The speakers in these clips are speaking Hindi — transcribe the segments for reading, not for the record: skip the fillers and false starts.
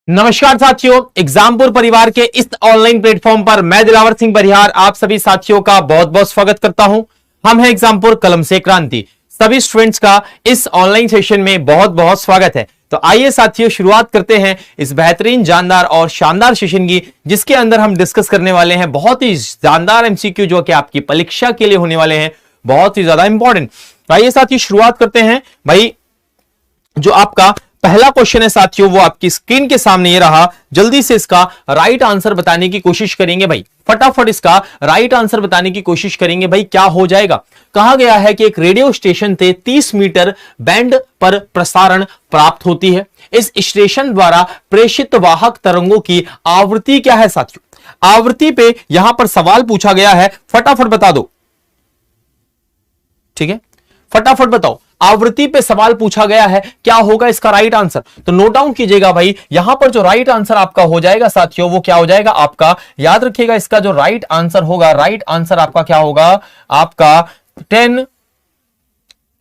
नमस्कार साथियों, एग्जामपुर परिवार के इस ऑनलाइन प्लेटफॉर्म पर मैं दिलावर सिंह बरिहार आप सभी साथियों का बहुत बहुत स्वागत करता हूं। हम हैं एग्जामपुर कलम से क्रांति। सभी स्टूडेंट्स का इस ऑनलाइन सेशन में बहुत बहुत स्वागत है। तो आइए साथियों, शुरुआत करते हैं इस बेहतरीन, जानदार और शानदार सेशन की, जिसके अंदर हम डिस्कस करने वाले हैं बहुत ही जानदार एमसीक्यू जो कि आपकी परीक्षा के लिए होने वाले हैं, बहुत ही ज्यादा इंपॉर्टेंट। तो आइए साथियों, शुरुआत करते हैं। भाई, जो आपका पहला क्वेश्चन है साथियों, वो आपकी स्क्रीन के सामने ये रहा। जल्दी से इसका राइट आंसर बताने की कोशिश करेंगे भाई, फटाफट इसका राइट आंसर बताने की कोशिश करेंगे भाई। क्या हो जाएगा? कहा गया है कि एक रेडियो स्टेशन से 30 मीटर बैंड पर प्रसारण प्राप्त होती है। इस स्टेशन द्वारा प्रेषित वाहक तरंगों की आवृत्ति क्या है साथियों? आवृत्ति पे यहां पर सवाल पूछा गया है, फटाफट बता दो। ठीक है, फटाफट बताओ। आवृत्ति पे सवाल पूछा गया है, क्या होगा इसका राइट आंसर? तो नोट डाउन कीजिएगा भाई। यहां पर जो राइट आंसर आपका हो जाएगा साथियों, वो क्या हो जाएगा आपका? याद रखिएगा, इसका जो राइट आंसर होगा, राइट आंसर आपका क्या होगा? आपका 10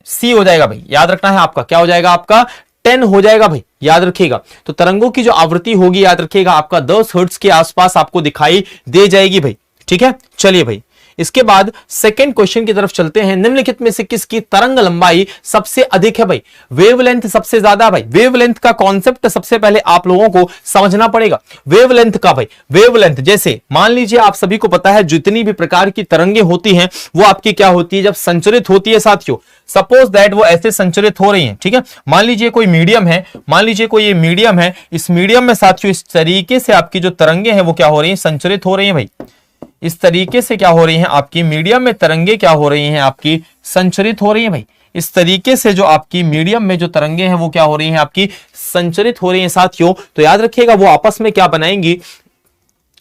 सी हो जाएगा भाई। याद रखना है, आपका क्या हो जाएगा? आपका 10 हो जाएगा भाई, याद रखिएगा। तो तरंगों की जो आवृत्ति होगी, याद रखिएगा, आपका 10 हर्ट्ज के आसपास आपको दिखाई दे जाएगी भाई। ठीक है, चलिए भाई, इसके बाद सेकंड क्वेश्चन की तरफ चलते हैं। निम्नलिखित में से किसकी तरंग लंबाई सबसे अधिक है भाई? वेवलेंथ सबसे ज्यादा भाई। वेवलेंथ का कॉन्सेप्ट सबसे पहले आप लोगों को समझना पड़ेगा। वेवलेंथ का भाई, वेवलेंथ जैसे मान लीजिए आप सभी को पता है, जितनी भी प्रकार की तरंगे होती हैं वो आपकी क्या होती है? जब संचरित होती है साथियों, सपोज दैट वो ऐसे संचरित हो रही हैं। ठीक है, मान लीजिए कोई मीडियम है, मान लीजिए कोई ये मीडियम है, इस मीडियम में साथियों इस तरीके से आपकी जो तरंगे हैं वो क्या हो रही हैं? संचरित हो रही हैं भाई। इस तरीके से क्या हो रही हैं? आपकी मीडियम में तरंगे क्या हो रही हैं? आपकी संचरित हो रही हैं भाई। इस तरीके से जो आपकी मीडियम में जो तरंगे हैं वो क्या हो रही हैं? आपकी संचरित हो रही हैं साथियों। तो याद रखिएगा, वो आपस में क्या बनाएंगी?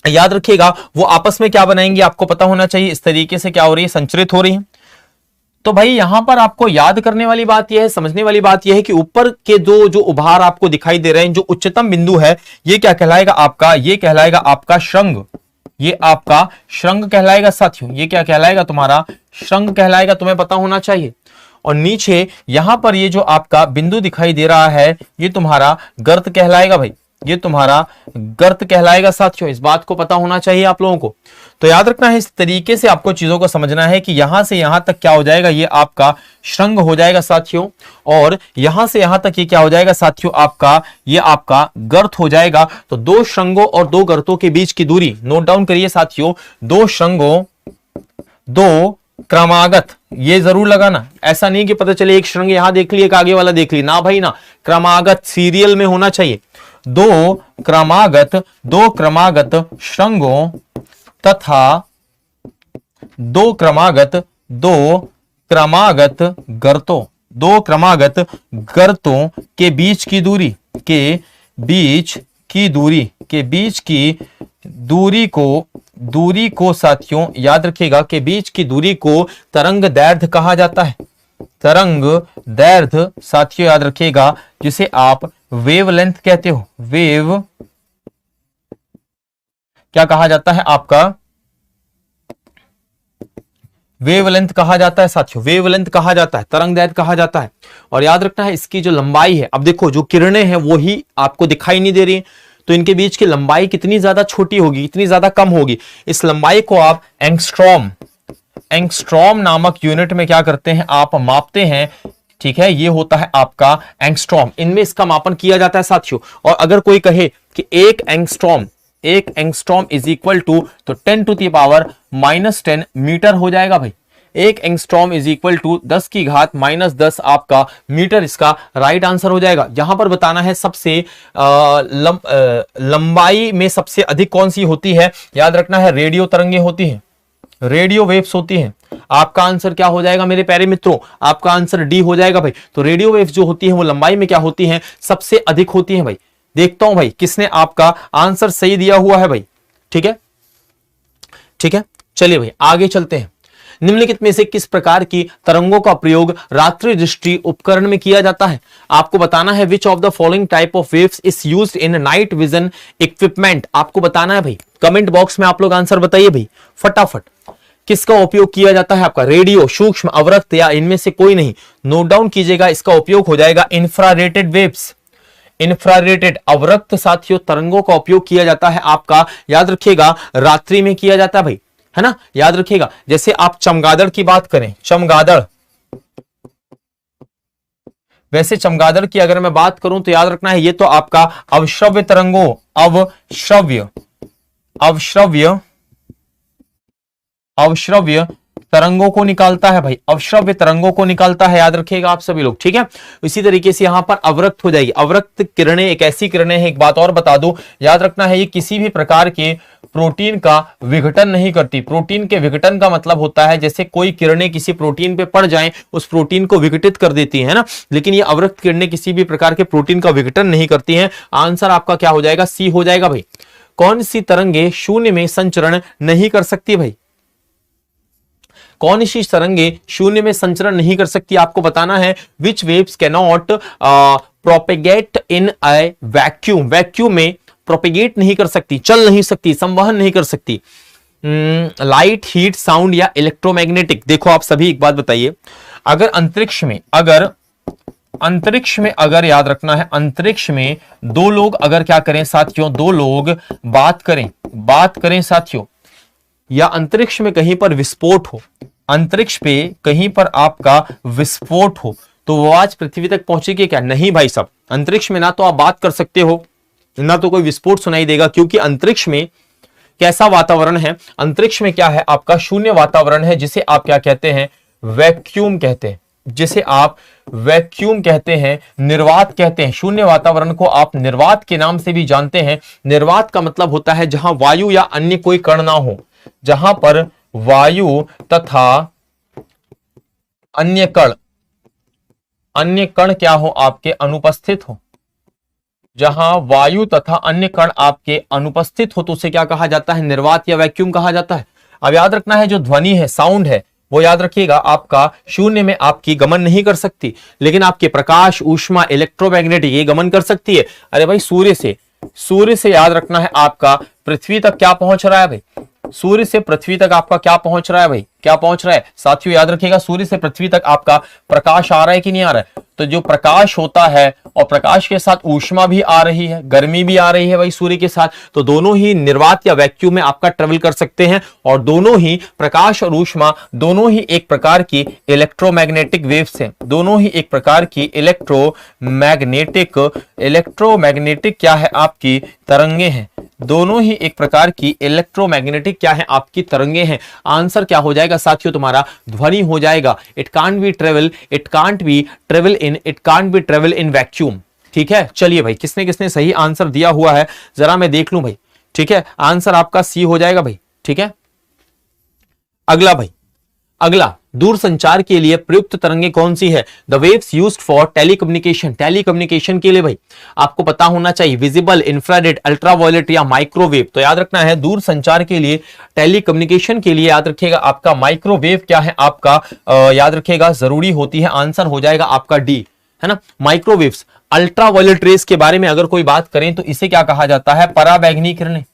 याद रखिएगा, वो आपस में क्या बनाएंगी आपको पता होना चाहिए। इस तरीके से क्या हो रही है? संचरित हो रही है। तो भाई यहां पर आपको याद करने वाली बात यह है, समझने वाली बात यह है कि ऊपर के दो जो उभार आपको दिखाई दे रहे हैं, जो उच्चतम बिंदु है, ये क्या कहलाएगा आपका? ये कहलाएगा आपका श्रृंग। ये आपका श्रृंग कहलाएगा साथियों। ये क्या कहलाएगा? तुम्हारा श्रृंग कहलाएगा, तुम्हें पता होना चाहिए। और नीचे यहां पर ये जो आपका बिंदु दिखाई दे रहा है, ये तुम्हारा गर्त कहलाएगा भाई। ये तुम्हारा गर्त कहलाएगा साथियों। इस बात को पता होना चाहिए आप लोगों को। तो याद रखना है, इस तरीके से आपको चीजों को समझना है कि यहां से यहां तक क्या हो जाएगा? ये आपका श्रृंग हो जाएगा साथियों। और यहां से यहां तक ये क्या हो जाएगा साथियों? आपका ये आपका गर्त हो जाएगा। तो दो श्रृंगों और दो गर्तों के बीच की दूरी नोट डाउन करिए साथियों। दो श्रृंगों, दो क्रमागत, ये जरूर लगाना। ऐसा नहीं कि पता चले एक श्रृंग यहां देख ली, एक आगे वाला देख ली, ना भाई ना। क्रमागत सीरियल में होना चाहिए। दो क्रमागत श्रृंगों तथा दो क्रमागत गर्तों, दो क्रमागत गर्तों के बीच की दूरी, दूरी को साथियों याद रखिएगा, के बीच की दूरी को तरंग दैर्ध्य कहा जाता है। तरंग दैर्ध्य साथियों याद रखिएगा, जिसे आप वेवलेंथ कहते हो। वेव क्या कहा जाता है आपका? वेवलेंथ कहा जाता है साथियों। वेवलेंथ कहा जाता है, तरंग दैर्ध्य कहा जाता है। और याद रखना है, इसकी जो लंबाई है, अब देखो जो किरणें हैं वो ही आपको दिखाई नहीं दे रही, तो इनके बीच की लंबाई कितनी ज्यादा छोटी होगी, इतनी ज्यादा कम होगी। इस लंबाई को आप एंगस्ट्रॉम नामक यूनिट में क्या करते हैं? आप मापते हैं। ठीक है, ये होता है आपका एंगस्ट्रॉम, इनमें इसका मापन किया जाता है साथियों। और अगर कोई कहे कि एक एंगस्ट्रॉम इज इक्वल टू, तो 10⁻⁻10 मीटर हो जाएगा भाई। एक एंगस्ट्रॉम इज इक्वल टू 10⁻⁻10 आपका मीटर, इसका राइट आंसर हो जाएगा। यहां पर बताना है सबसे लंबाई में सबसे अधिक कौन सी होती है? याद रखना है, रेडियो तरंगे होती हैं, रेडियो वेव्स होती हैं। आपका आंसर क्या हो जाएगा मेरे प्यारे मित्रों? आपका आंसर डी हो जाएगा भाई। तो रेडियो वेव्स जो होती हैं वो लंबाई में क्या होती हैं? सबसे अधिक होती हैं भाई। देखता हूं भाई किसने आपका आंसर सही दिया हुआ है भाई। ठीक है, ठीक है, चलिए भाई आगे चलते हैं। निम्नलिखित में से किस प्रकार की तरंगों का प्रयोग रात्रि दृष्टि उपकरण में किया जाता है? आपको बताना है which of the following type of waves is used in night vision equipment. आपको बताना है भाई, कमेंट बॉक्स में आप लोग आंसर बताइए भाई फटाफट। किसका उपयोग किया जाता है आपका? रेडियो, सूक्ष्म, अवरक्त या इनमें से कोई नहीं। नोट डाउन कीजिएगा, इसका उपयोग हो जाएगा इंफ्रारेड वेव्स। इंफ्रारेड अवरक्त साथियों तरंगों का उपयोग किया जाता है आपका, याद रखिएगा, रात्रि में किया जाता है भाई, है ना, याद रखिएगा। जैसे आप चमगादड़ की बात करें, चमगादड़, वैसे चमगादड़ की अगर मैं बात करूं तो याद रखना है ये तो आपका अवश्रव्य तरंगों, अवश्रव्य अवश्रव्य अवश्रव्य तरंगों को निकालता है भाई, अवश्रव्य तरंगों को निकालता है, याद रखिएगा आप सभी लोग, ठीक है। इसी तरीके से यहां पर अवरक्त हो जाएगी। अवरक्त किरणें एक ऐसी किरणें हैं, एक बात और बता दूं, याद रखना है ये किसी भी प्रकार के प्रोटीन का विघटन नहीं करती। प्रोटीन के विघटन का मतलब होता है जैसे कोई किरणें किसी प्रोटीन पे पड़ जाएं, उस प्रोटीन को विघटित कर देती है ना, लेकिन ये अवरक्त किरणें किसी भी प्रकार के प्रोटीन का विघटन नहीं करती हैं। आंसर आपका क्या हो जाएगा, सी हो जाएगा भाई। कौन सी तरंगे शून्य में संचरण नहीं कर सकती भाई, कौन सी तरंगे शून्य में संचरण नहीं कर सकती, आपको बताना है। Which waves can not propagate in a vacuum, vacuum में प्रोपेगेट नहीं कर सकती, चल नहीं सकती, संवहन नहीं कर सकती। लाइट, हीट, साउंड या इलेक्ट्रोमैग्नेटिक। देखो आप सभी एक बात बताइए, अगर अंतरिक्ष में अगर याद रखना है, अंतरिक्ष में दो लोग अगर क्या करें साथियों, दो लोग बात करें साथियों, या अंतरिक्ष में कहीं पर विस्फोट हो, अंतरिक्ष पे कहीं पर आपका विस्फोट हो, तो वो आज पृथ्वी तक पहुंचेगी क्या? नहीं भाई साहब, अंतरिक्ष में ना तो आप बात कर सकते हो, ना तो कोई विस्फोट सुनाई देगा, क्योंकि अंतरिक्ष में कैसा वातावरण है, अंतरिक्ष में क्या है आपका शून्य वातावरण है, जिसे आप क्या कहते हैं, वैक्यूम कहते हैं, जिसे आप वैक्यूम कहते हैं, निर्वात कहते हैं। शून्य वातावरण को आप निर्वात के नाम से भी जानते हैं। निर्वात का मतलब होता है जहां वायु या अन्य कोई कण ना हो, जहां पर वायु तथा अन्य कण क्या हो, आपके अनुपस्थित हो, जहां वायु तथा अन्य कण आपके अनुपस्थित हो तो उसे क्या कहा जाता है, निर्वात या वैक्यूम कहा जाता है। अब याद रखना है जो ध्वनि है, साउंड है, वो याद रखिएगा आपका शून्य में आपकी गमन नहीं कर सकती, लेकिन आपके प्रकाश, ऊष्मा, इलेक्ट्रोमैग्नेटिक ये गमन कर सकती है। अरे भाई सूर्य से याद रखना है आपका पृथ्वी तक क्या पहुंच रहा है भाई, सूर्य से पृथ्वी तक आपका क्या पहुंच रहा है भाई, क्या पहुंच रहा है साथियों, याद रखिएगा सूर्य से पृथ्वी तक आपका प्रकाश आ रहा है कि नहीं आ रहा है। तो जो प्रकाश होता है और प्रकाश के साथ ऊष्मा भी आ रही है, गर्मी भी आ रही है भाई सूर्य के साथ, तो दोनों ही निर्वात या वैक्यूम में आपका ट्रेवल कर सकते हैं, और दोनों ही प्रकाश और ऊष्मा दोनों ही एक प्रकार की इलेक्ट्रोमैग्नेटिक वेव्स हैं, दोनों ही एक प्रकार की इलेक्ट्रोमैग्नेटिक क्या है आपकी तरंगे हैं, दोनों ही एक प्रकार की इलेक्ट्रोमैग्नेटिक क्या है आपकी तरंगे हैं। आंसर क्या हो जाएगा साथियों, तुम्हारा ध्वनि हो जाएगा। It can't be travel in vacuum. ठीक है, चलिए भाई, किसने किसने सही आंसर दिया हुआ है जरा मैं देख लूं भाई। ठीक है, आंसर आपका सी हो जाएगा भाई। ठीक है, अगला दूर संचार के लिए प्रयुक्त तरंगे कौन सी है? The waves used for telecommunication. Telecommunication के लिए भाई आपको पता होना चाहिए विजिबल, इंफ्रारेड, अल्ट्रावायलेट या माइक्रोवेव। तो याद रखना है दूर संचार के लिए, टेलीकम्युनिकेशन के लिए याद रखिएगा आपका माइक्रोवेव क्या है आपका याद रखिएगा जरूरी होती है। आंसर हो जाएगा आपका डी, है ना, माइक्रोवेव्स। अल्ट्रावायलेट रेस के बारे में अगर कोई बात करें तो इसे क्या कहा जाता है? पराबैंगनी किरणें।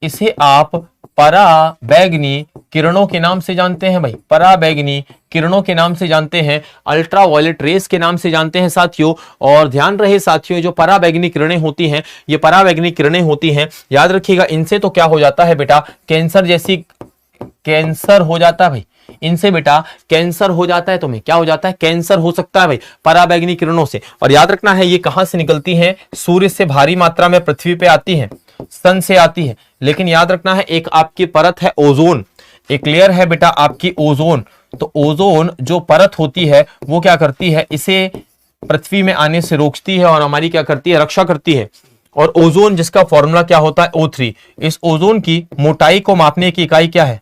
इसे आप पराबैंगनी किरणों के नाम से जानते हैं भाई, पराबैंगनी किरणों के नाम से जानते हैं, अल्ट्रावायलेट रेस के नाम से जानते हैं साथियों। और ध्यान रहे साथियों, जो पराबैंगनी किरणें होती हैं, ये पराबैंगनी किरणें होती हैं, याद रखिएगा इनसे तो क्या हो जाता है बेटा, कैंसर हो जाता है भाई, इनसे बेटा कैंसर हो जाता है, तुम्हें क्या हो जाता है, कैंसर हो सकता है भाई पराबैंगनी किरणों से। और याद रखना है ये कहां से निकलती हैं? सूर्य से भारी मात्रा में पृथ्वी पे आती है, सन से आती है, लेकिन याद रखना है एक आपकी परत है ओजोन, एक लेयर है बेटा आपकी ओजोन। तो ओजोन जो परत होती है वो क्या करती है, इसे पृथ्वी में आने से रोकती है और हमारी क्या करती है, रक्षा करती है। और ओजोन जिसका फॉर्मूला क्या होता है, O3। इस ओजोन की मोटाई को मापने की इकाई क्या है?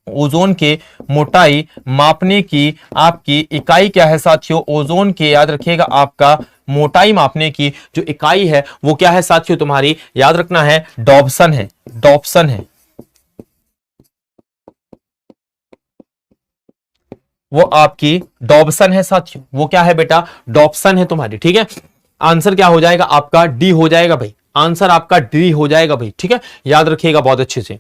ओजोन के मोटाई मापने की आपकी इकाई क्या है साथियों? ओजोन के याद रखिएगा आपका मोटाई मापने की जो इकाई है वो क्या है साथियों तुम्हारी? याद रखना है डॉप्सन है, डॉप्सन है, वो आपकी डॉप्सन है साथियों। वो क्या है बेटा? डॉप्सन है तुम्हारी। ठीक है, आंसर क्या हो जाएगा आपका? डी हो जाएगा भाई, आंसर आपका डी हो जाएगा भाई। ठीक है, याद रखिएगा बहुत अच्छे से।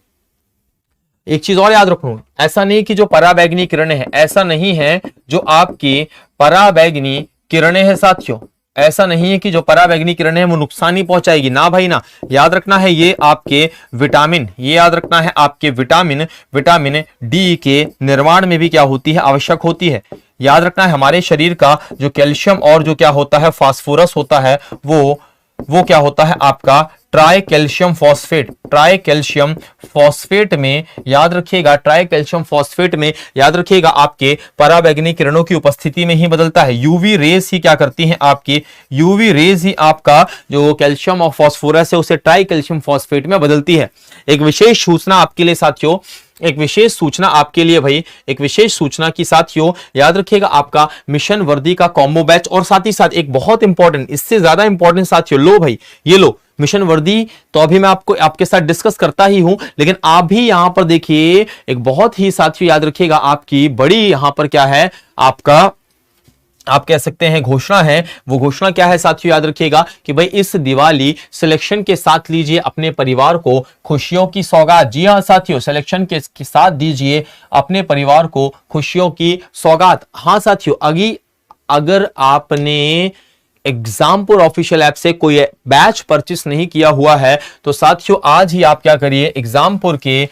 एक चीज और याद रखो, ऐसा नहीं कि जो पराबैंगनी किरणें हैं, ऐसा नहीं है जो आपकी पराबैंगनी किरणें हैं साथियों, ऐसा नहीं है कि जो पराबैंगनी किरणें हैं वो नुकसान ही पहुंचाएगी, ना भाई ना। याद रखना है ये आपके विटामिन, ये याद रखना है आपके विटामिन डी के निर्माण में भी क्या होती है, आवश्यक होती है। याद रखना है हमारे शरीर का जो कैल्शियम और जो क्या होता है फास्फोरस होता है वो क्या होता है आपका try calcium phosphate. Try calcium phosphate में याद रखिएगा, ट्राई कैल्शियम फॉस्फेट में याद रखिएगा आपके पराबैंगनी किरणों की उपस्थिति में ही बदलता है। यूवी रेज ही क्या करती हैं आपकी, यूवी रेज ही आपका जो कैल्शियम और फॉस्फोरस है उसे ट्राई कैल्शियम फॉस्फेट में बदलती है। एक विशेष सूचना आपके लिए साथियों, एक विशेष सूचना आपके लिए भाई, एक विशेष सूचना की साथियों याद रखिएगा आपका मिशन वर्दी का कॉम्बो बैच, और साथ ही साथ एक बहुत इंपॉर्टेंट, इससे ज्यादा इंपॉर्टेंट साथियों, लो भाई ये लो मिशन वर्दी तो अभी मैं आपको आपके साथ डिस्कस करता ही हूं, लेकिन आप भी यहां पर देखिए एक बहुत ही साथियों याद रखिएगा आपकी बड़ी यहां पर क्या है आपका, आप कह सकते हैं घोषणा है। वो घोषणा क्या है साथियों, याद रखिएगा कि भाई इस दिवाली सिलेक्शन के साथ लीजिए अपने परिवार को खुशियों की सौगात। जी हां साथियों, सिलेक्शन के साथ दीजिए अपने परिवार को खुशियों की सौगात। हां साथियों, अगर आपने एग्जामपुर ऑफिशियल ऐप से कोई बैच परचेस नहीं किया हुआ है तो साथियों आज ही आप क्या करिए, एग्जामपुर के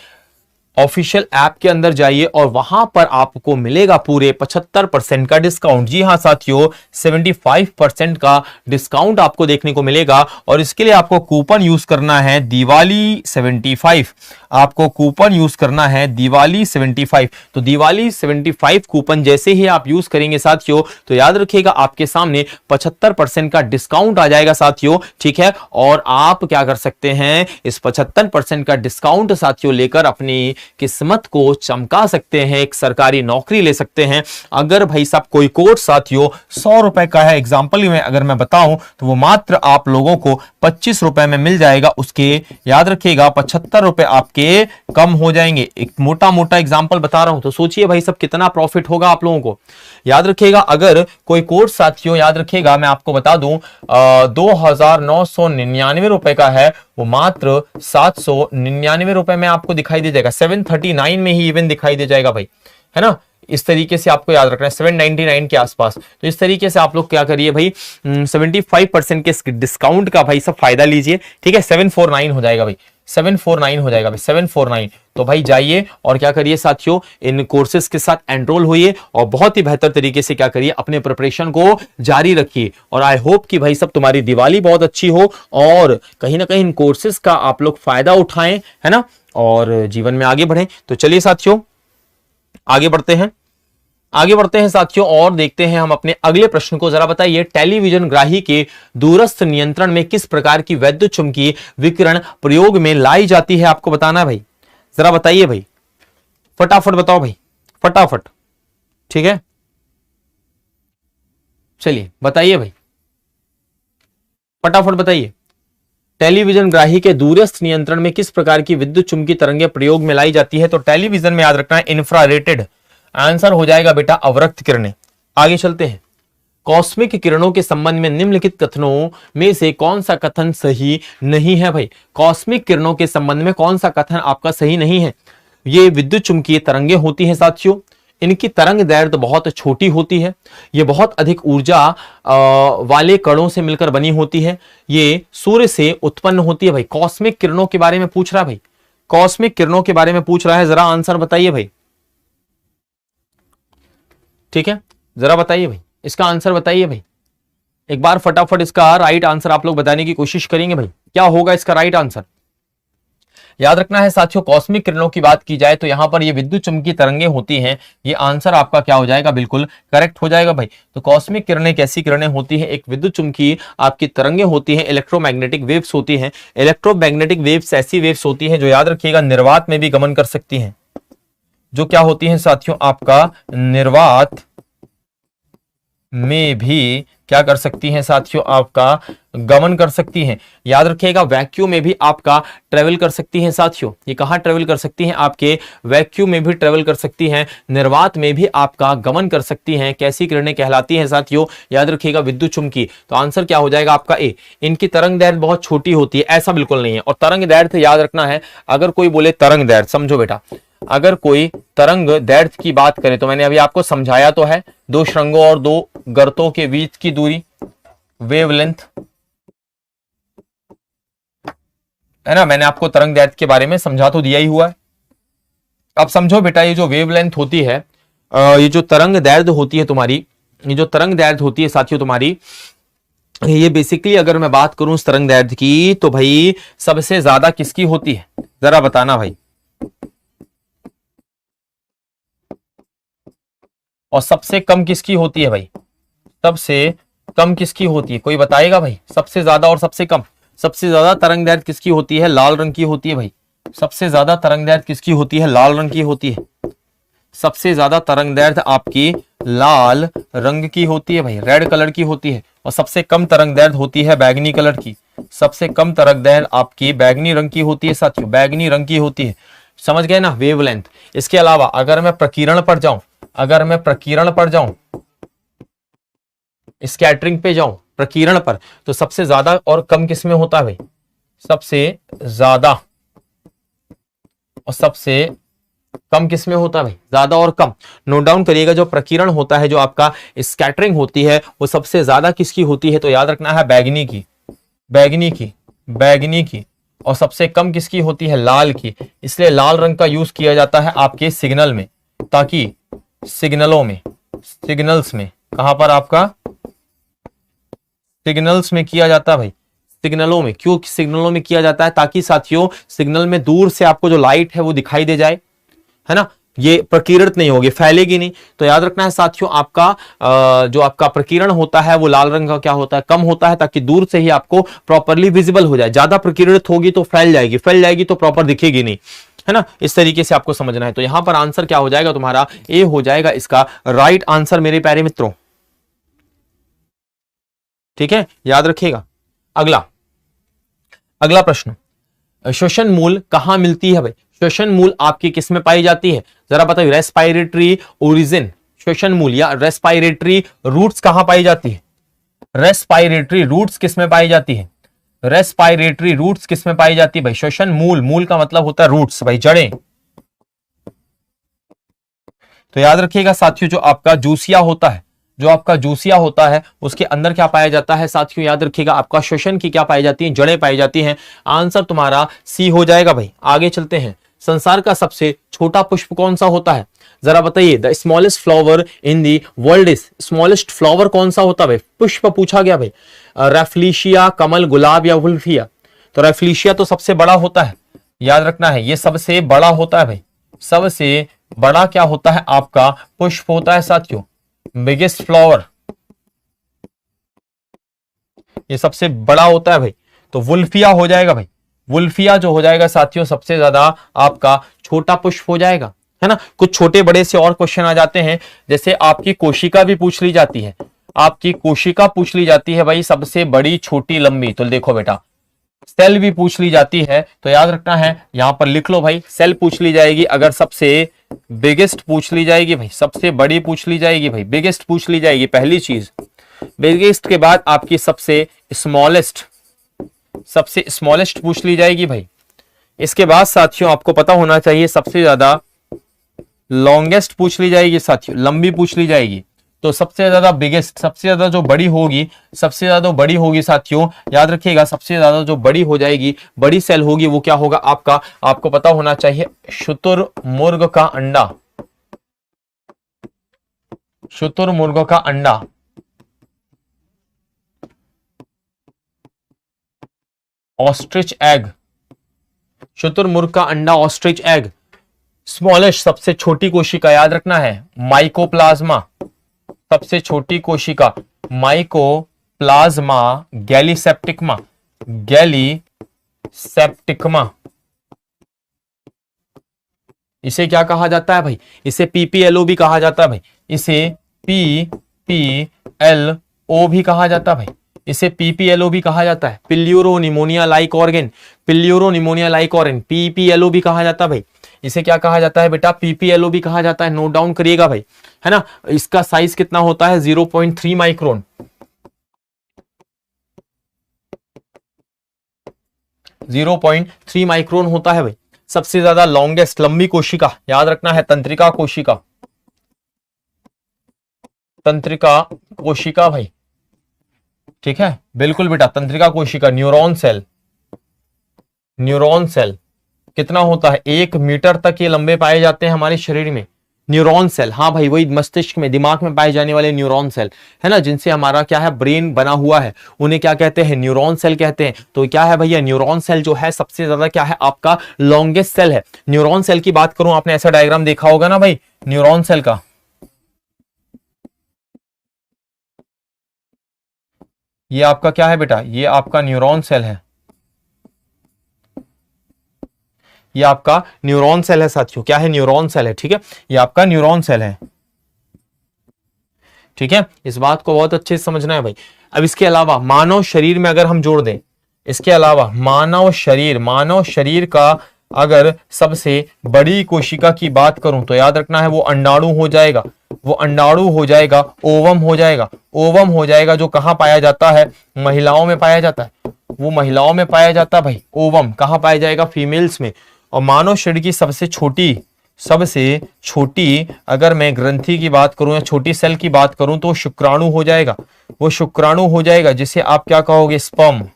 ऑफिशियल ऐप के अंदर जाइए और वहां पर आपको मिलेगा पूरे 75% का डिस्काउंट। जी हां साथियों, 75% का डिस्काउंट आपको देखने को मिलेगा, और इसके लिए आपको कूपन यूज करना है दिवाली 75। आपको कूपन यूज करना है दिवाली 75। तो दिवाली 75 कूपन जैसे ही आप यूज करेंगे साथियों तो याद रखिएगा आपके सामने 75% का डिस्काउंट आ जाएगा साथियों, ठीक है। और आप क्या कर सकते हैं, इस 75% का डिस्काउंट साथियों लेकर अपनी किस्मत को चमका सकते हैं, एक सरकारी नौकरी ले सकते हैं। अगर भाई साहब कोई कोर्स साथियों 100 रुपए का है, एग्जाम्पल में अगर मैं बताऊं तो वो मात्र आप लोगों को 25 रुपए में मिल जाएगा। उसके याद रखिएगा 75 रुपए आपके कम हो जाएंगे। एक मोटा मोटा एग्जाम्पल बता रहा हूं तो सोचिए भाई साहब कितना प्रॉफिट होगा आप लोगों को। याद रखिएगा अगर कोई कोर्स साथियों याद रखिएगा मैं आपको बता दूं 2999 रुपए का है, वो मात्र 799 रुपए में आपको दिखाई दे जाएगा। 739 में ही इवन दिखाई दे जाएगा भाई, है ना। इस तरीके से आपको याद रखना है 799 के आसपास। तो इस तरीके से आप लोग क्या करिए भाई 75% के डिस्काउंट का भाई सब फायदा लीजिए, ठीक है। 749 हो जाएगा भाई, 749 हो जाएगा भाई, 749। तो भाई जाइए और क्या करिए साथियों इन कोर्सेज के साथ एनरोल होइए और बहुत ही बेहतर तरीके से क्या करिए अपने प्रिपरेशन को जारी रखिए। और आई होप कि भाई सब तुम्हारी दिवाली बहुत अच्छी हो और कहीं ना कहीं इन कोर्सेज का आप लोग फायदा उठाएं, है ना, और जीवन में आगे बढ़ें। तो चलिए साथियों आगे बढ़ते हैं साथियों और देखते हैं हम अपने अगले प्रश्न को। जरा बताइए टेलीविजन ग्राही के दूरस्थ नियंत्रण में किस प्रकार की वैद्युत चुंबकीय विकिरण प्रयोग में लाई जाती है, आपको बताना है भाई। जरा बताइए भाई, फटाफट बताओ भाई, फटाफट, ठीक है। चलिए बताइए भाई, फटाफट बताइए टेलीविजन ग्राही के दूरस्थ नियंत्रण में किस प्रकार की विद्युत चुंबकीय तरंगें प्रयोग में लाई जाती है। तो टेलीविजन में याद रखना है इंफ्रारेटेड, आंसर हो जाएगा बेटा अवरक्त किरणें। आगे चलते हैं, कॉस्मिक किरणों के संबंध में निम्नलिखित कथनों में से कौन सा कथन सही नहीं है भाई। कॉस्मिक किरणों के संबंध में कौन सा कथन आपका सही नहीं है। ये विद्युत चुंबकीय तरंगें होती हैं साथियों, इनकी तरंग दैर्घ्य तो बहुत छोटी होती है, ये बहुत अधिक ऊर्जा वाले कणों से मिलकर बनी होती है, ये सूर्य से उत्पन्न होती है भाई। कॉस्मिक किरणों के बारे में पूछ रहा है भाई, कॉस्मिक किरणों के बारे में पूछ रहा है, जरा आंसर बताइए भाई, ठीक है। जरा बताइए भाई, इसका आंसर बताइए भाई, एक बार फटाफट इसका राइट आंसर आप लोग बताने की कोशिश करेंगे भाई, क्या होगा इसका राइट आंसर। याद रखना है साथियों किरणों किरणों की बात की जाए तो यहां पर ये विद्युत चुंबकीय तरंगें होती हैं, ये आंसर आपका क्या हो जाएगा, बिल्कुल करेक्ट हो जाएगा भाई। तो कॉस्मिक किरणें कैसी किरणें होती हैं, एक विद्युत चुंबकीय आपकी तरंगें होती हैं, इलेक्ट्रोमैग्नेटिक वेव्स होती हैं। इलेक्ट्रोमैग्नेटिक वेव्स ऐसी वेव्स होती हैं जो याद रखिएगा निर्वात में भी गमन कर सकती हैं, जो क्या होती हैं साथियों आपका निर्वात में भी क्या कर सकती हैं साथियों आपका गमन कर सकती हैं। याद रखिएगा वैक्यूम में भी आपका ट्रेवल कर सकती हैं साथियों, ये कहां ट्रेवल कर सकती हैं, आपके वैक्यूम में भी ट्रेवल कर सकती हैं, निर्वात में भी आपका गमन कर सकती हैं। कैसी किरणें कहलाती हैं साथियों, याद रखिएगा विद्युत चुंबकीय। तो आंसर क्या हो जाएगा आपका ए। इनकी तरंग दैर्घ्य बहुत छोटी होती है, ऐसा बिल्कुल नहीं है। और तरंग दैर्घ्य याद रखना है, अगर कोई बोले तरंग दैर्घ्य, समझो बेटा, अगर कोई तरंग दैर्घ्य की बात करें तो मैंने अभी आपको समझाया तो है, दो श्रृंगों और दो गर्तों के बीच की दूरी, वेवलेंथ, है ना। मैंने आपको तरंग दैर्ध्य के बारे में समझा तो दिया ही हुआ है। अब समझो बेटा, ये जो वेवलेंथ होती है, ये जो तरंग दैर्ध्य होती है तुम्हारी, ये जो तरंग दैर्ध्य होती है साथियों तुम्हारी, ये बेसिकली अगर मैं बात करूं इस तरंग दैर्ध्य की, तो भाई सबसे ज्यादा किसकी होती है, जरा बताना भाई। और सबसे कम किसकी होती है भाई, सबसे कम किसकी होती है, कोई बताएगा भाई। सबसे ज्यादा और सबसे कम, सबसे ज्यादा तरंग दैर्ध्य किसकी होती है, लाल रंग की होती है भाई। सबसे ज्यादा तरंग दैर्ध्य किसकी होती है, लाल रंग की होती है। सबसे ज्यादा तरंग दैर्ध्य आपकी लाल रंग की होती है भाई, रेड कलर की होती है। और सबसे कम तरंग दैर्ध्य होती है बैगनी कलर की। सबसे कम तरंग दैर्ध्य आपकी बैगनी रंग की होती है साथियों, बैगनी रंग की होती है। समझ गए ना, वेवलेंथ। इसके अलावा अगर मैं प्रकीर्ण पर जाऊं, अगर मैं प्रकीर्ण पर जाऊं, स्कैटरिंग पे जाऊं, प्रकीर्ण पर, तो सबसे ज्यादा और कम किसमें होता है भाई, सबसे ज्यादा और सबसे कम किसमें होता है भाई, ज्यादा और कम। नोट डाउन करिएगा, जो प्रकीर्ण होता है, जो आपका स्कैटरिंग होती है, वो सबसे ज्यादा किसकी होती है, तो याद रखना है बैगनी की, बैगनी की, बैगनी की। और सबसे कम किसकी होती है, लाल की। इसलिए लाल रंग का यूज किया जाता है आपके सिग्नल में, ताकि सिग्नलों में, सिग्नल्स में, कहां पर आपका सिग्नल्स में किया जाता है भाई, सिग्नलों में। क्यों सिग्नलों में किया जाता है, ताकि साथियों सिग्नल में दूर से आपको जो लाइट है वो दिखाई दे जाए, है ना। ये प्रकीर्णित नहीं होगी, फैलेगी नहीं। तो याद रखना है साथियों, आपका जो आपका प्रकीर्ण होता है वो लाल रंग का क्या होता है, कम होता है, ताकि दूर से ही आपको प्रॉपरली विजिबल हो जाए। ज्यादा प्रकीर्णित होगी तो फैल जाएगी, फैल जाएगी तो प्रॉपर दिखेगी नहीं, है ना। इस तरीके से आपको समझना है। तो यहां पर आंसर क्या हो जाएगा तुम्हारा, ए हो जाएगा इसका राइट आंसर मेरे प्यारे मित्रों। ठीक है, याद रखिएगा। अगला अगला प्रश्न, श्वसन मूल कहां मिलती है भाई। श्वसन मूल आपकी किस में पाई जाती है, जरा बताइए। रेस्पायरेटरी ओरिजिन, श्वसन मूल या रेस्पायरेटरी रूट्स कहां पाई जाती है, रेस्पायरेटरी रूट्स किस में पाई जाती है, रेस्पायरेटरी रूट्स किस में पाई जाती है भाई। श्वसन मूल, मूल का मतलब होता है रूट्स भाई, जड़ें। तो याद रखिएगा साथियों, जो आपका जूसिया होता है, जो आपका जूसिया होता है, उसके अंदर क्या पाया जाता है साथियों, याद रखिएगा आपका श्वसन की क्या पाई जाती है, जड़ें पाई जाती हैं। आंसर तुम्हारा सी हो जाएगा भाई। आगे चलते हैं। संसार का सबसे छोटा पुष्प कौन सा होता है, जरा बताइए। The smallest flower in the world is, smallest flower कौन सा होता है भाई, पुष्प पूछा गया भाई। रेफ्लिशिया, कमल, गुलाब या वुल्फिया। तो रेफ्लिशिया तो सबसे बड़ा होता है, याद रखना है, ये सबसे बड़ा होता है भाई। सबसे बड़ा क्या होता है आपका पुष्प होता है साथियों, बिगेस्ट फ्लावर, ये सबसे बड़ा होता है भाई। तो वुल्फिया हो जाएगा भाई, वुल्फिया जो हो जाएगा साथियों सबसे ज्यादा आपका छोटा पुष्प हो जाएगा, है ना। कुछ छोटे बड़े से और क्वेश्चन आ जाते हैं, जैसे आपकी कोशिका भी पूछ ली जाती है, आपकी कोशिका पूछ ली जाती है भाई, सबसे बड़ी, छोटी, लंबी। तो देखो बेटा, सेल भी पूछ ली जाती है, तो याद रखना है, यहां पर लिख लो भाई, सेल पूछ ली जाएगी। अगर सबसे बिगेस्ट पूछ ली जाएगी भाई, सबसे बड़ी पूछ ली जाएगी भाई, बिगेस्ट पूछ ली जाएगी, पहली चीज। बिगेस्ट के बाद आपकी सबसे स्मॉलेस्ट, सबसे स्मॉलेस्ट पूछ ली जाएगी भाई। इसके बाद साथियों आपको पता होना चाहिए, सबसे ज्यादा लॉन्गेस्ट पूछ ली जाएगी साथियों, लंबी पूछ ली जाएगी। तो सबसे ज्यादा बिगेस्ट, सबसे ज्यादा जो बड़ी होगी, सबसे ज्यादा बड़ी होगी साथियों, याद रखिएगा, सबसे ज्यादा जो बड़ी हो जाएगी, बड़ी सेल होगी, वो क्या होगा आपका, आपको पता होना चाहिए, शुतुरमुर्ग का अंडा, शुतुरमुर्ग का अंडा। ऑस्ट्रिच एग, शुतुरमुर्ग का अंडा, ऑस्ट्रिच एग। स्मॉलेस्ट सबसे छोटी कोशिका, याद रखना है, माइकोप्लाज्मा, सबसे छोटी कोशिका माइकोप्लाज्मा, गैलीसेप्टिकमा, गैलीसेप्टिकमा। इसे क्या कहा जाता है भाई, इसे पीपीएलओ भी कहा जाता है भाई, इसे पीपीएलओ भी कहा जाता है भाई, इसे पीपीएलओ भी कहा जाता है। Pleuro pneumonia like organ, pleuro pneumonia like organ, PPLO भी कहा जाता है भाई। इसे क्या कहा जाता है बेटा, पीपीएलओ भी कहा जाता है। नोट डाउन करिएगा भाई, है ना। इसका साइज कितना होता है, 0.3 माइक्रोन, 0.3 माइक्रोन होता है भाई। सबसे ज्यादा लॉन्गेस्ट, लंबी कोशिका, याद रखना है, तंत्रिका कोशिका, तंत्रिका कोशिका भाई, ठीक है, बिल्कुल बेटा, तंत्रिका कोशिका, न्यूरॉन सेल। न्यूरॉन सेल कितना होता है, 1 मीटर तक ये लंबे पाए जाते हैं हमारे शरीर में। न्यूरॉन सेल, हाँ भाई, वही मस्तिष्क में, दिमाग में पाए जाने वाले न्यूरॉन सेल है ना, जिनसे हमारा क्या है, ब्रेन बना हुआ है, उन्हें क्या कहते हैं, न्यूरॉन सेल कहते हैं। तो क्या है भैया, न्यूरॉन सेल जो है सबसे ज्यादा क्या है, आपका लॉन्गेस्ट सेल है। न्यूरॉन सेल की बात करूं, आपने ऐसा डायग्राम देखा होगा ना भाई, न्यूरॉन सेल का। ये आपका क्या है बेटा, ये आपका न्यूरॉन सेल है, ये आपका न्यूरॉन सेल है साथियों। क्या है, न्यूरॉन सेल है, ठीक है, ये आपका न्यूरॉन सेल है, ठीक है। इस बात को बहुत अच्छे से समझना है भाई। अब इसके अलावा मानव शरीर में अगर हम जोड़ दें, इसके अलावा मानव शरीर का अगर सबसे बड़ी कोशिका की बात करूं तो याद रखना है वो अंडाणु हो जाएगा, वो अंडाणु हो जाएगा, ओवम हो जाएगा, ओवम हो जाएगा, जो कहां पाया जाता है, महिलाओं में पाया जाता है, वो महिलाओं में पाया जाता है भाई। ओवम कहां पाया जाएगा, फीमेल्स में। और मानव शरीर की सबसे छोटी अगर मैं ग्रंथि की बात करूं या छोटी सेल की बात करूं तो शुक्राणु हो जाएगा, वो शुक्राणु हो जाएगा, जिसे आप क्या कहोगे, स्पर्म,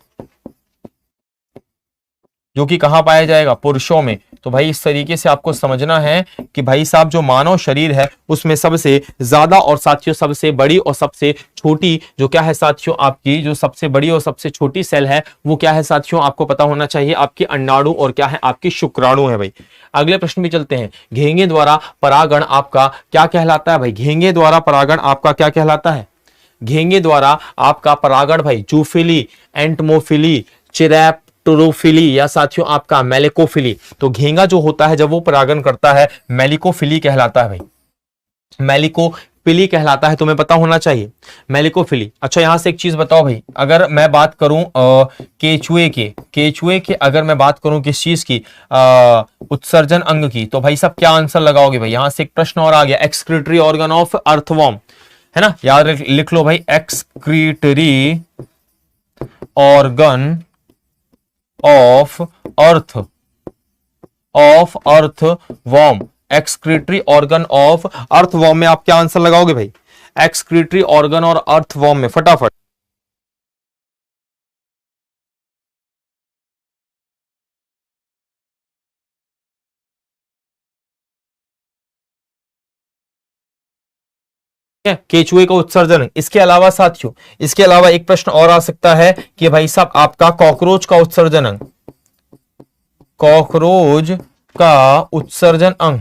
जो कि कहां पाया जाएगा, पुरुषों में। तो भाई इस तरीके से आपको समझना है कि भाई साहब जो मानव शरीर है उसमें सबसे ज्यादा और साथियों सबसे बड़ी और सबसे छोटी जो क्या है साथियों, आपकी जो सबसे बड़ी और सबसे छोटी सेल है वो क्या है साथियों, आपको पता होना चाहिए, आपकी अंडाणु और क्या है, आपकी शुक्राणु है भाई। अगले प्रश्न भी चलते हैं। घेंगे द्वारा परागण आपका क्या कहलाता है भाई, घेंगे द्वारा परागण आपका क्या कहलाता है, घेंगे द्वारा आपका परागण भाई, जूफिली, एंटमोफिली, चिरैप्टोरोफिली या साथियों आपका मेलिकोफिली। तो घेंगा जो होता है जब वो परागण करता है, मेलिकोफिली कहलाता है भाई, मेलिकोफिली कहलाता है, तुम्हें पता होना चाहिए, मेलिकोफिली। अच्छा यहां से एक चीज बताओ भाई, अगर मैं बात करूं केचुए के अगर मैं बात करूं किस चीज की, उत्सर्जन अंग की, तो भाई सब क्या आंसर लगाओगे भाई। यहां से एक प्रश्न और आ गया, एक्सक्रीटरी ऑर्गन ऑफ अर्थवॉर्म, है ना, याद लिख लो भाई, excretory organ of earthworm, excretory organ of earthworm में आप क्या आंसर लगाओगे भाई, एक्सक्रीटरी ऑर्गन और अर्थवॉर्म में, फटाफट। केचुए का उत्सर्जन। इसके अलावा साथियों, इसके अलावा एक प्रश्न और आ सकता है कि भाई साहब आपका कॉकरोच का उत्सर्जन अंग, कॉकरोच का उत्सर्जन अंग,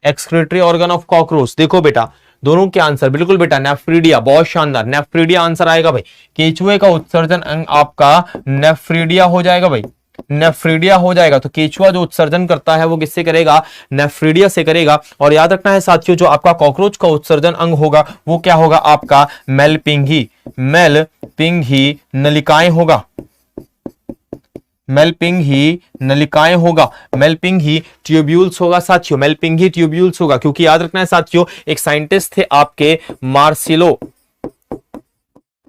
एक्सक्रीटरी ऑर्गन ऑफ कॉकरोच। देखो बेटा दोनों के आंसर बिल्कुल बेटा, नेफ्रीडिया, बहुत शानदार, नेफ्रीडिया आंसर आएगा भाई। केचुए का उत्सर्जन अंग आपका नेफ्रीडिया हो जाएगा भाई, नेफ्रीडिया हो जाएगा। तो केचुआ जो उत्सर्जन करता है वो किससे करेगा, नेफ्रीडिया से करेगा। और याद रखना है साथियों, जो आपका कॉकरोच का उत्सर्जन अंग होगा वो क्या होगा, आपका मेलपिंगी नलिकाएं होगा, मेलपिंगी नलिकाएं होगा, मेलपिंगी ट्यूब्यूल्स होगा साथियों, मेलपिंगी ट्यूब्यूल्स होगा। क्योंकि याद रखना है साथियों, एक साइंटिस्ट थे आपके मार्सिलो,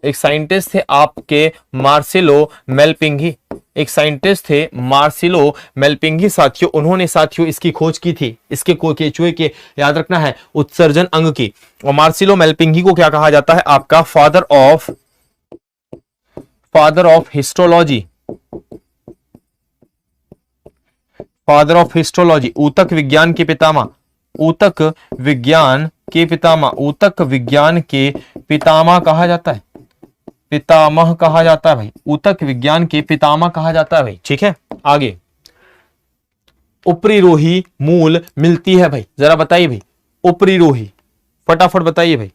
एक साइंटिस्ट थे आपके मार्सिलो मेलपिंगी, एक साइंटिस्ट थे मार्सिलो मेलपिंगी साथियों, उन्होंने साथियों इसकी खोज की थी, इसके केचुए के याद रखना है उत्सर्जन अंग की। और मार्सिलो मेलपिंगी को क्या कहा जाता है, आपका father of histology, father of histology, ऊतक विज्ञान के पितामह, ऊतक विज्ञान के पितामह, ऊतक विज्ञान के पितामह कहा जाता है, पितामह कहा जाता है भाई, ऊतक विज्ञान के पितामह कहा जाता है भाई, ठीक है। आगे उपरिरोही मूल मिलती है भाई, जरा बताइए भाई, उपरिरोही फटाफट बताइए भाई।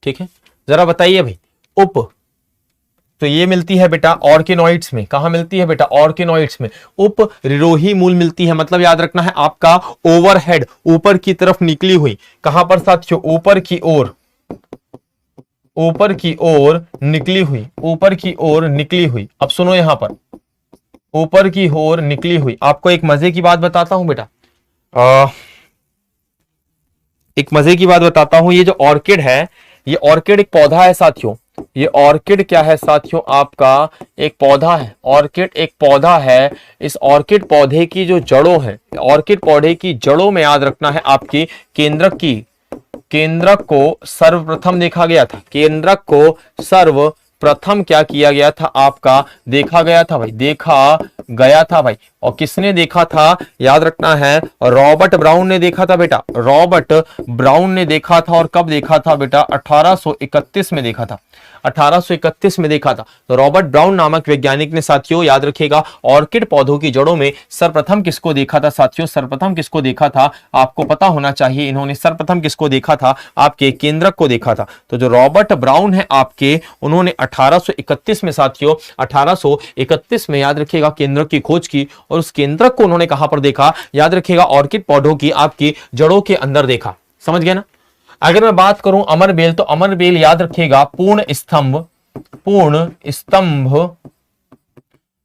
ठीक है, जरा बताइए भाई। तो ये मिलती है बेटा ऑर्किनॉइड्स में, कहां मिलती है बेटा, ऑर्किनॉइड्स में उपरिरोही मूल मिलती है। मतलब याद रखना है आपका ओवरहेड, ऊपर की तरफ निकली हुई, कहां पर साथियों, ऊपर की ओर, ऊपर की ओर निकली हुई, ऊपर की ओर निकली हुई। अब सुनो यहां पर, ऊपर की ओर निकली हुई। आपको एक मजे की बात बताता हूं बेटा, एक मजे की बात बताता हूं, ये जो ऑर्किड है, ये ऑर्किड एक पौधा है साथियों, ये ऑर्किड क्या है साथियों, आपका एक पौधा है। ऑर्किड एक पौधा है। इस ऑर्किड पौधे की जो जड़ों है, ऑर्किड पौधे की जड़ों में याद रखना है आपकी केंद्रक को सर्वप्रथम देखा गया था। केंद्रक को सर्वप्रथम क्या किया गया था आपका, देखा गया था भाई, देखा गया था भाई। और किसने देखा था, याद रखना है, रॉबर्ट ब्राउन ने देखा था बेटा। रॉबर्ट ब्राउन ने देखा था। और कब देखा था बेटा, 1831 में देखा था। 1831 में देखा था। तो रॉबर्ट ब्राउन नामक वैज्ञानिक ने साथियों, याद रखिएगा, ऑर्किड पौधों की जड़ों में सर्वप्रथम किसको देखा था साथियों, सर्वप्रथम किसको देखा था, आपको पता होना चाहिए। इन्होंने सर्वप्रथम किसको देखा था, आपके केंद्रक को देखा था। तो जो रॉबर्ट ब्राउन है आपके, उन्होंने 1831 में साथियों, 1831 में याद रखिएगा केंद्रक की खोज की। और उस केंद्रक को उन्होंने कहां पर देखा, याद रखिएगा ऑर्किड पौधों की आपकी जड़ों के अंदर देखा। समझ गया ना। अगर मैं बात करूं अमरबेल, तो अमरबेल याद रखिएगा पूर्ण स्तंभ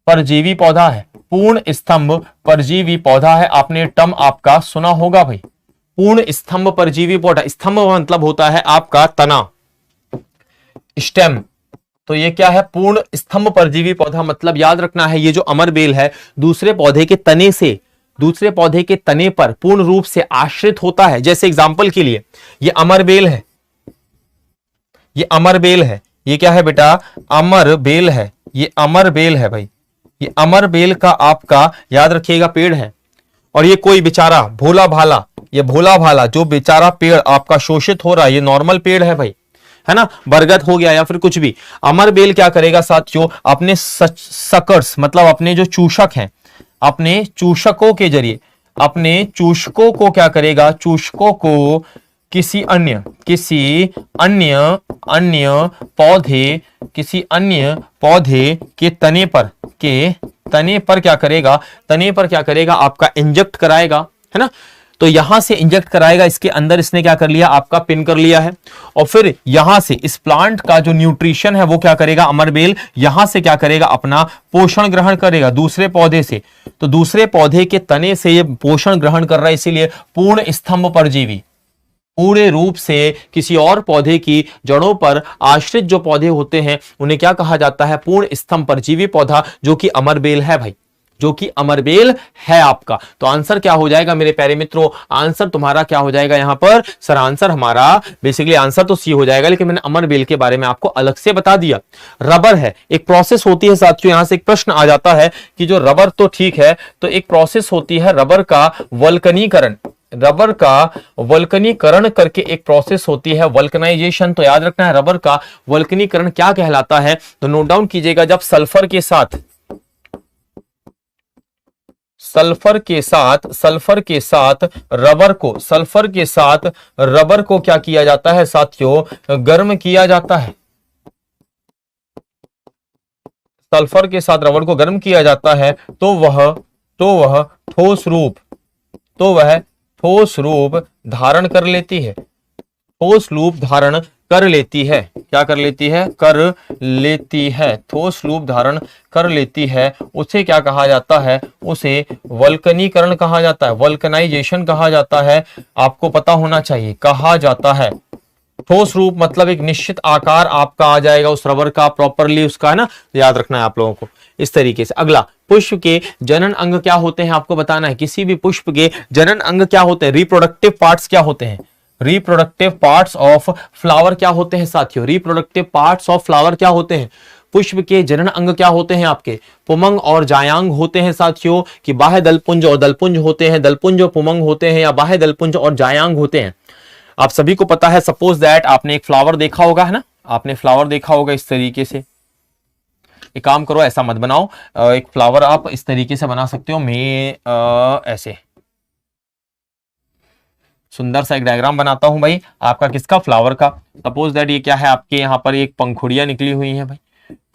परजीवी पौधा है। पूर्ण स्तंभ परजीवी पौधा है। आपने टर्म आपका सुना होगा भाई, पूर्ण स्तंभ परजीवी पौधा। स्तंभ मतलब होता है आपका तना, स्टेम। तो ये क्या है, पूर्ण स्तंभ परजीवी पौधा। मतलब याद रखना है, ये जो अमरबेल है दूसरे पौधे के तने से, दूसरे पौधे के तने पर पूर्ण रूप से आश्रित होता है। जैसे एग्जांपल के लिए ये अमरबेल है, ये अमरबेल है। ये क्या है बेटा, अमरबेल है। ये अमरबेल है भाई। ये अमरबेल का आपका याद रखिएगा पेड़ है। और ये कोई बेचारा भोला भाला, ये भोला भाला जो बेचारा पेड़ आपका शोषित हो रहा है, ये नॉर्मल पेड़ है भाई, है ना, बरगद हो गया या फिर कुछ भी। अमरबेल क्या करेगा साथियों, अपने सकर्स मतलब अपने जो चूषक हैं, अपने चूषकों के जरिए, अपने चूषकों को क्या करेगा, चूषकों को किसी अन्य पौधे के तने पर क्या करेगा, तने पर क्या करेगा आपका इंजेक्ट कराएगा, है ना। तो यहां से इंजेक्ट कराएगा, इसके अंदर इसने क्या कर लिया आपका पिन कर लिया है। और फिर यहां से इस प्लांट का जो न्यूट्रिशन है वो क्या करेगा, अमरबेल यहां से क्या करेगा, अपना पोषण ग्रहण करेगा दूसरे पौधे से। तो दूसरे पौधे के तने से ये पोषण ग्रहण कर रहा है, इसीलिए पूर्ण स्तंभ परजीवी। पूरे रूप से किसी और पौधे की जड़ों पर आश्रित जो पौधे होते हैं उन्हें क्या कहा जाता है, पूर्ण स्तंभ परजीवी पौधा, जो कि अमरबेल है भाई, जो कि अमरबेल है आपका। तो आंसर क्या हो जाएगा मेरे प्यारे मित्रों, आंसर तुम्हारा क्या हो जाएगा यहां पर, सर आंसर हमारा बेसिकली आंसर तो सी हो जाएगा, लेकिन मैंने अमरबेल के बारे में आपको अलग से बता दिया। रबर है, एक प्रोसेस होती है साथियों, यहां से एक प्रश्न आ जाता है कि जो रबर तो ठीक है, तो एक प्रोसेस होती है रबर का वल्कनीकरण, रबर का वल्कनीकरण करके एक प्रोसेस होती है वल्कनाइजेशन। तो याद रखना है रबर का वल्कनीकरण क्या कहलाता है, तो नोट डाउन कीजिएगा, जब सल्फर के साथ रबर को क्या किया जाता है साथियों, गर्म किया जाता है। सल्फर के साथ रबर को गर्म किया जाता है तो वह ठोस रूप धारण कर लेती है। ठोस रूप धारण कर लेती है, क्या कर लेती है, कर लेती है, ठोस रूप धारण कर लेती है। उसे क्या कहा जाता है, उसे वल्कनीकरण कहा जाता है, वल्कनाइजेशन कहा जाता है। आपको पता होना चाहिए, कहा जाता है। ठोस रूप मतलब एक निश्चित आकार आपका आ जाएगा उस रबर का प्रॉपरली, उसका, है ना, याद रखना है आप लोगों को इस तरीके से। अगला, पुष्प के जनन अंग क्या होते हैं, आपको बताना है। किसी भी पुष्प के जनन अंग क्या होते हैं, रिप्रोडक्टिव पार्ट्स क्या होते हैं, रिप्रोडक्टिव पार्ट्स ऑफ फ्लावर क्या होते हैं साथियों, रिप्रोडक्टिव पार्ट्स ऑफ फ्लावर क्या होते हैं। पुष्प के जनन अंग क्या होते हैं आपके, पुमंग और जायांग होते हैं साथियों, कि बाह्य दलपुंज और दलपुंज होते हैं, दलपुंज और पुमंग होते हैं, या बाह्य दलपुंज और जायांग होते हैं। आप सभी को पता है, सपोज दैट आपने एक फ्लावर देखा होगा, है ना, आपने फ्लावर देखा होगा इस तरीके से। एक काम करो, ऐसा मत बनाओ, एक फ्लावर आप इस तरीके से बना सकते हो, ऐसे सुंदर सा एक डायग्राम बनाता हूं भाई आपका, किसका, फ्लावर का। सपोज दैट ये क्या है, आपके यहाँ पर एक पंखुड़ियां निकली हुई हैं भाई,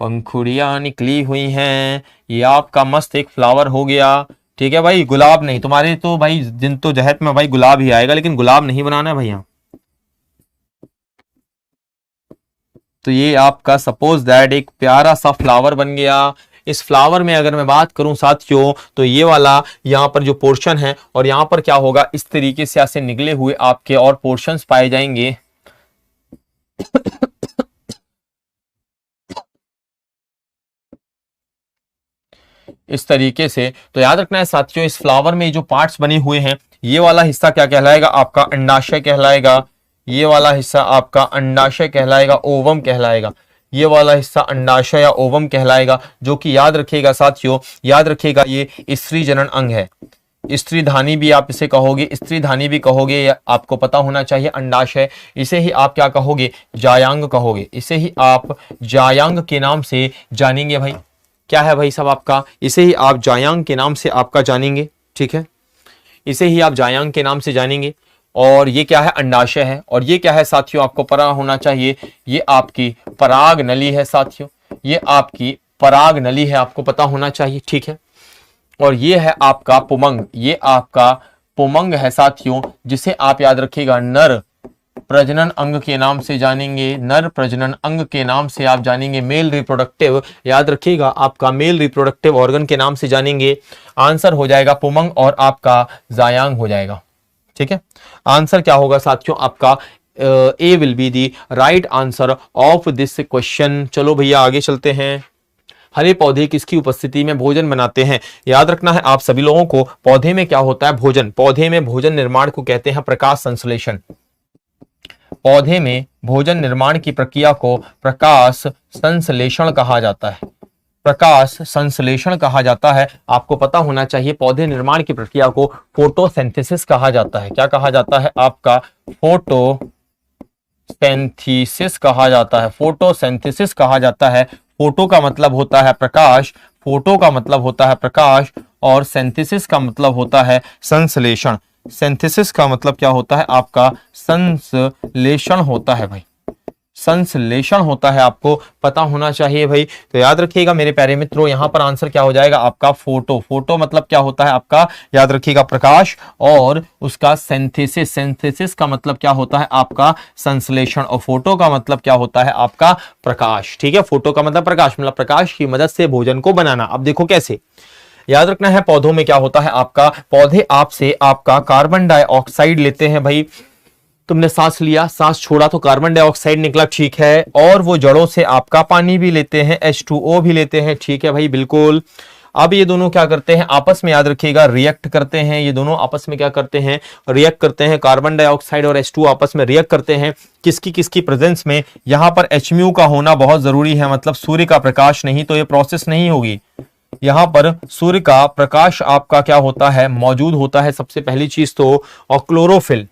पंखुड़ियां निकली हुई हैं, ये आपका मस्त एक फ्लावर हो गया। ठीक है भाई, गुलाब नहीं, तुम्हारे तो भाई जिन तो जहत में भाई गुलाब ही आएगा, लेकिन गुलाब नहीं बनाना है भाई यहाँ। तो ये आपका सपोज दैट एक प्यारा सा फ्लावर बन गया। इस फ्लावर में अगर मैं बात करूं साथियों, तो ये वाला यहाँ पर जो पोर्शन है, और यहाँ पर क्या होगा, इस तरीके से ऐसे निकले हुए आपके और पोर्शंस पाए जाएंगे। इस तरीके से। तो याद रखना है साथियों, इस फ्लावर में जो पार्ट्स बने हुए हैं, ये वाला हिस्सा क्या कहलाएगा? आपका अंडाशय कहलाएगा। ये वाला हिस्सा आपका अंडाशय कहलाएगा, ओवम कहलाएगा। ये वाला हिस्सा अंडाशय या ओवम कहलाएगा, जो कि याद रखिएगा साथियों, याद रखिएगा ये स्त्री जनन अंग है। स्त्रीधानी भी आप इसे कहोगे, स्त्रीधानी भी कहोगे, या आपको पता होना चाहिए अंडाशय। इसे ही आप क्या कहोगे? जायांग कहोगे। इसे ही आप जायांग के नाम से जानेंगे भाई। क्या है भाई सब आपका? इसे ही आप जायांग के नाम से आपका जानेंगे, ठीक है, इसे ही आप जायांग के नाम से जानेंगे। और ये क्या है? अंडाशय है। और ये क्या है साथियों? आपको पता होना चाहिए, ये आपकी पराग नली है साथियों, ये आपकी पराग नली है, आपको पता होना चाहिए, ठीक है। और ये है आपका पुमंग, ये आपका पुमंग है साथियों, जिसे आप याद रखिएगा नर प्रजनन अंग के नाम से जानेंगे। नर प्रजनन अंग के नाम से आप जानेंगे। मेल रिप्रोडक्टिव, याद रखिएगा आपका मेल रिप्रोडक्टिव ऑर्गन के नाम से जानेंगे। आंसर हो जाएगा पुमंग और आपका जायांग हो जाएगा, ठीक है। आंसर क्या होगा साथियों? आपका A will be the right answer of this question. चलो भैया आगे चलते हैं। हरे पौधे किसकी उपस्थिति में भोजन बनाते हैं? याद रखना है आप सभी लोगों को, पौधे में क्या होता है? भोजन। पौधे में भोजन निर्माण को कहते हैं प्रकाश संश्लेषण। पौधे में भोजन निर्माण की प्रक्रिया को प्रकाश संश्लेषण कहा जाता है। प्रकाश संश्लेषण कहा जाता है। आपको पता होना चाहिए पौधे निर्माण की प्रक्रिया को फोटोसिंथेसिस कहा जाता है। क्या कहा जाता है? आपका फोटोसिंथेसिस कहा जाता है। फोटोसिंथेसिस कहा जाता है। फोटो का मतलब होता है प्रकाश, फोटो का मतलब होता है प्रकाश, और सिंथेसिस का मतलब होता है संश्लेषण। सिंथेसिस का मतलब क्या होता है? आपका संश्लेषण होता है भाई, संश्लेषण होता है, आपको पता होना चाहिए भाई। तो याद रखिएगा मेरे प्यारे मित्रों, यहां पर आंसर क्या हो जाएगा? आपका फोटो। फोटो मतलब क्या होता है? आपका याद रखिएगा प्रकाश, और उसका सिंथेसिस, सिंथेसिस का मतलब क्या होता है? आपका संश्लेषण, और फोटो का मतलब क्या होता है? आपका प्रकाश, ठीक है। फोटो का मतलब प्रकाश, मतलब प्रकाश की मदद से भोजन को बनाना। अब देखो कैसे, याद रखना है पौधों में क्या होता है? आपका पौधे आपसे आपका कार्बन डाइऑक्साइड लेते हैं भाई। तुमने सांस लिया, सांस छोड़ा तो कार्बन डाइऑक्साइड निकला, ठीक है। और वो जड़ों से आपका पानी भी लेते हैं, H2O भी लेते हैं, ठीक है भाई, बिल्कुल। अब ये दोनों क्या करते हैं? आपस में याद रखिएगा रिएक्ट करते हैं। ये दोनों आपस में क्या करते हैं? रिएक्ट करते हैं। कार्बन डाइऑक्साइड और H2O आपस में रिएक्ट करते हैं। किसकी किसकी प्रेजेंस में? यहां पर HMU का होना बहुत जरूरी है, मतलब सूर्य का प्रकाश, नहीं तो ये प्रोसेस नहीं होगी। यहां पर सूर्य का प्रकाश आपका क्या होता है? मौजूद होता है सबसे पहली चीज तो, और क्लोरोफिल,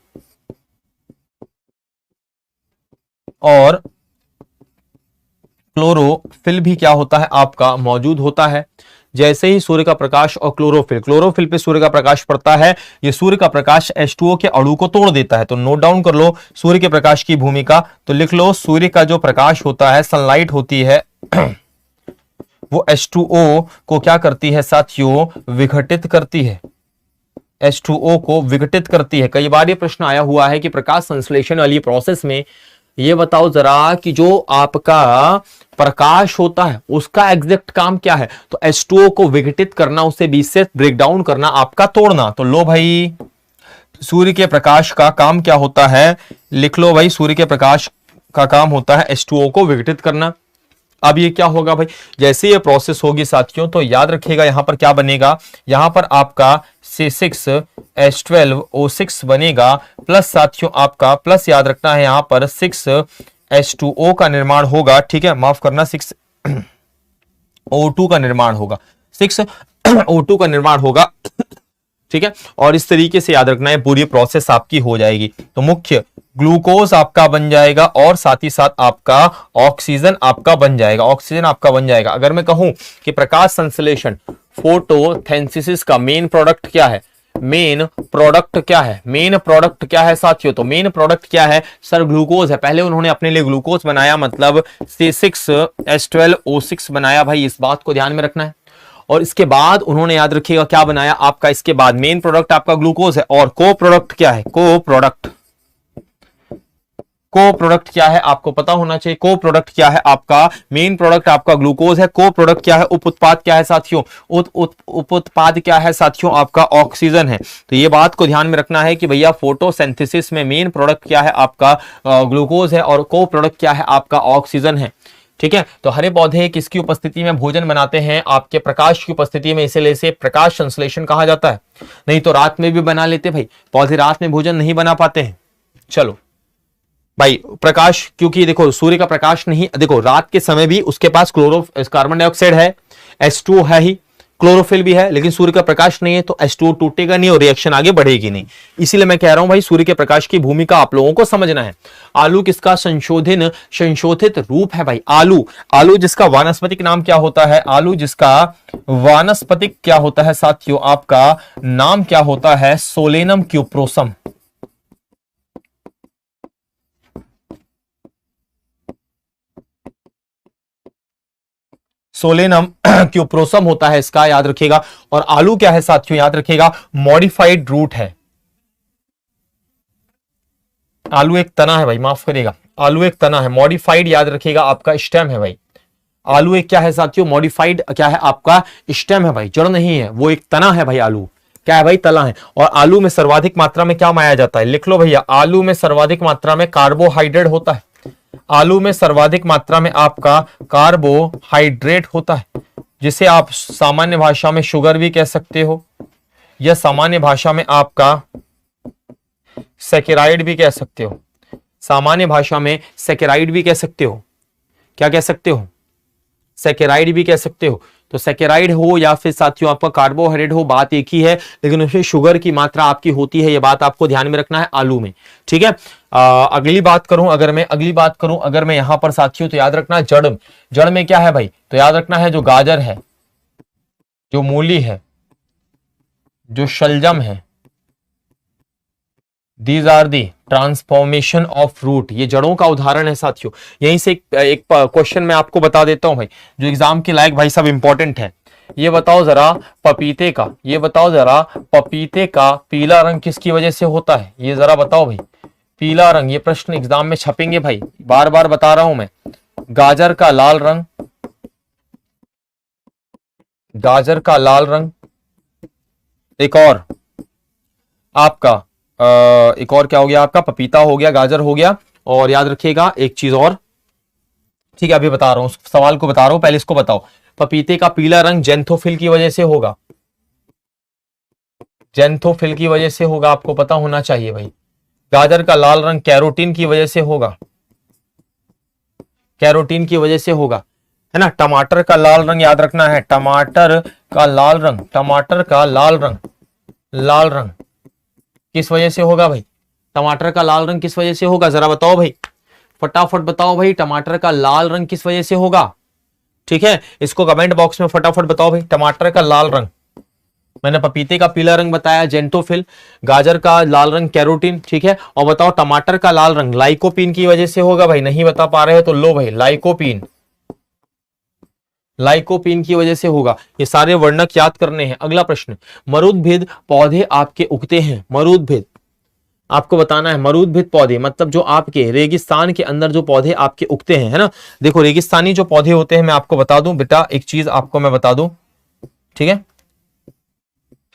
और क्लोरोफिल भी क्या होता है? आपका मौजूद होता है। जैसे ही सूर्य का प्रकाश और क्लोरोफिल, क्लोरोफिल पे सूर्य का प्रकाश पड़ता है, ये सूर्य का प्रकाश H2O के अणु को तोड़ देता है। तो नोट डाउन कर लो सूर्य के प्रकाश की भूमिका। तो लिख लो, सूर्य का जो प्रकाश होता है, सनलाइट होती है, वो H2O को क्या करती है साथियों? विघटित करती है। H2O को विघटित करती है। कई बार ये प्रश्न आया हुआ है कि प्रकाश संश्लेषण वाली प्रोसेस में ये बताओ जरा कि जो आपका प्रकाश होता है उसका एग्जैक्ट काम क्या है? तो H2O को विघटित करना, उसे बीच से ब्रेक डाउन करना, आपका तोड़ना। तो लो भाई, सूर्य के प्रकाश का काम क्या होता है? लिख लो भाई, सूर्य के प्रकाश का काम होता है H2O को विघटित करना। अब ये क्या होगा भाई? जैसे ये प्रोसेस होगी साथियों, तो याद रखिएगा यहां पर क्या बनेगा? यहां पर आपका C6H12O6 बनेगा, प्लस साथियों आपका प्लस याद रखना है यहां पर 6H2O का निर्माण होगा, ठीक है, माफ करना 6O2 का निर्माण होगा, 6O2 का निर्माण होगा, ठीक है। और इस तरीके से याद रखना है पूरी प्रोसेस आपकी हो जाएगी। तो मुख्य ग्लूकोज आपका बन जाएगा, और साथ ही साथ आपका ऑक्सीजन आपका बन जाएगा, ऑक्सीजन आपका बन जाएगा। अगर मैं कहूं कि प्रकाश संश्लेषण फोटोसिंथेसिस का मेन प्रोडक्ट क्या है? मेन प्रोडक्ट क्या है? मेन प्रोडक्ट क्या है साथियों? तो मेन प्रोडक्ट क्या है सर? ग्लूकोज है। पहले उन्होंने अपने लिए ग्लूकोज बनाया, मतलब C6H12O6 बनाया भाई, इस बात को ध्यान में रखना है। और इसके बाद उन्होंने याद रखिएगा क्या बनाया आपका, इसके बाद मेन प्रोडक्ट आपका ग्लूकोज है, और को प्रोडक्ट क्या है? को प्रोडक्ट क्या है आपको पता होना चाहिए। को प्रोडक्ट क्या है आपका? मेन प्रोडक्ट आपका ग्लूकोज है। को प्रोडक्ट क्या है? उप उत्पाद क्या है साथियों? उप उत्पाद क्या है साथियों? आपका ऑक्सीजन है। तो ये बात को ध्यान में रखना है कि भैया फोटोसिंथेसिस में मेन प्रोडक्ट क्या है आपका? ग्लूकोज है, और को प्रोडक्ट क्या है आपका? ऑक्सीजन है। ठीक है, तो हरे पौधे किसकी उपस्थिति में भोजन बनाते हैं? आपके प्रकाश की उपस्थिति में, इसीलिए इसे प्रकाश संश्लेषण कहा जाता है। नहीं तो रात में भी बना लेते भाई, पौधे रात में भोजन नहीं बना पाते हैं। चलो भाई, प्रकाश, क्योंकि देखो सूर्य का प्रकाश नहीं, देखो रात के समय भी उसके पास कार्बन डाइऑक्साइड है, H2O है ही, क्लोरोफिल भी है, लेकिन सूर्य का प्रकाश नहीं है तो H2O टूटेगा नहीं और रिएक्शन आगे बढ़ेगी नहीं। इसीलिए मैं कह रहा हूं भाई, सूर्य के प्रकाश की भूमिका आप लोगों को समझना है। आलू किसका संशोधित रूप है भाई? आलू, आलू जिसका वानस्पतिक नाम क्या होता है? आलू जिसका वानस्पतिक क्या होता है साथियों? आपका नाम क्या होता है? सोलेनम क्यूप्रोसम। सोलेनम क्यूप्रोसम होता है इसका, याद रखिएगा। और आलू क्या है साथियों? याद रखिएगा, मॉडिफाइड रूट है। आलू एक तना है भाई, माफ करिएगा, आलू एक तना है। मॉडिफाइड याद रखिएगा आपका स्टेम है भाई। आलू एक क्या है साथियों? मॉडिफाइड क्या है आपका? स्टेम है भाई, जड़ नहीं है, वो एक तना है भाई। आलू क्या है भाई? तला है। और आलू में सर्वाधिक मात्रा में क्या पाया जाता है? लिख लो भैया, आलू में सर्वाधिक मात्रा में कार्बोहाइड्रेट होता है। आलू में सर्वाधिक मात्रा में आपका कार्बोहाइड्रेट होता है, जिसे आप सामान्य भाषा में शुगर भी कह सकते हो, या सामान्य भाषा में आपका सेकेराइड भी कह सकते हो। सामान्य भाषा में सेकेराइड भी कह सकते हो। क्या कह सकते हो? सेकेराइड भी कह सकते हो। तो सेकेराइड हो या फिर साथियों आपका कार्बोहाइड्रेट हो, बात एक ही है, लेकिन उसमें शुगर की मात्रा आपकी होती है, ये बात आपको ध्यान में रखना है आलू में। ठीक है, अगली बात करूं अगर मैं यहां पर साथियों, तो याद रखना जड़, जड़ में क्या है भाई? तो याद रखना है जो गाजर है, जो मूली है, जो शलजम है, these are the transformation of root, ये जड़ों का उदाहरण है साथियों। यहीं से एक क्वेश्चन मैं आपको बता देता हूं भाई, जो एग्जाम के लायक भाई सब इंपॉर्टेंट है। ये बताओ जरा पपीते का, ये बताओ जरा पपीते का पीला रंग किसकी वजह से होता है? ये जरा बताओ भाई, पीला रंग, ये प्रश्न एग्जाम में छपेंगे भाई, बार बार बता रहा हूं मैं। गाजर का लाल रंग, गाजर का लाल रंग, एक और आपका एक और क्या हो गया आपका? पपीता हो गया, गाजर हो गया, और याद रखिएगा एक चीज और। ठीक है, अभी बता रहा हूं, सवाल को बता रहा हूं, पहले इसको बताओ। पपीते का पीला रंग जेंथोफिल की वजह से होगा, जेंथोफिल की वजह से होगा, आपको पता होना चाहिए भाई। गाजर का लाल रंग कैरोटीन की वजह से होगा, कैरोटीन की वजह से होगा, है ना। टमाटर का लाल रंग याद रखना है, टमाटर का लाल रंग, टमाटर का लाल रंग, लाल रंग किस वजह से होगा भाई? टमाटर का लाल रंग किस वजह से होगा? जरा बताओ भाई, फटाफट बताओ भाई, टमाटर का लाल रंग किस वजह से होगा? ठीक है, इसको कमेंट बॉक्स में फटाफट बताओ भाई, टमाटर का लाल रंग। मैंने पपीते का पीला रंग बताया जेंटोफिल, गाजर का लाल रंग कैरोटीन, ठीक है। और बताओ टमाटर का लाल रंग लाइकोपीन की वजह से होगा भाई? नहीं बता पा रहे हो तो लो भाई, लाइकोपीन, लाइकोपीन की वजह से होगा। ये सारे वर्णक याद करने हैं। अगला प्रश्न, मरुद्भिद पौधे आपके उगते हैं, मरुद्भिद आपको बताना है। मरुद्भिद पौधे मतलब जो आपके रेगिस्तान के अंदर जो पौधे आपके उगते हैं, है ना। देखो रेगिस्तानी जो पौधे होते हैं, मैं आपको बता दूं बेटा, एक चीज आपको मैं बता दूं, ठीक है।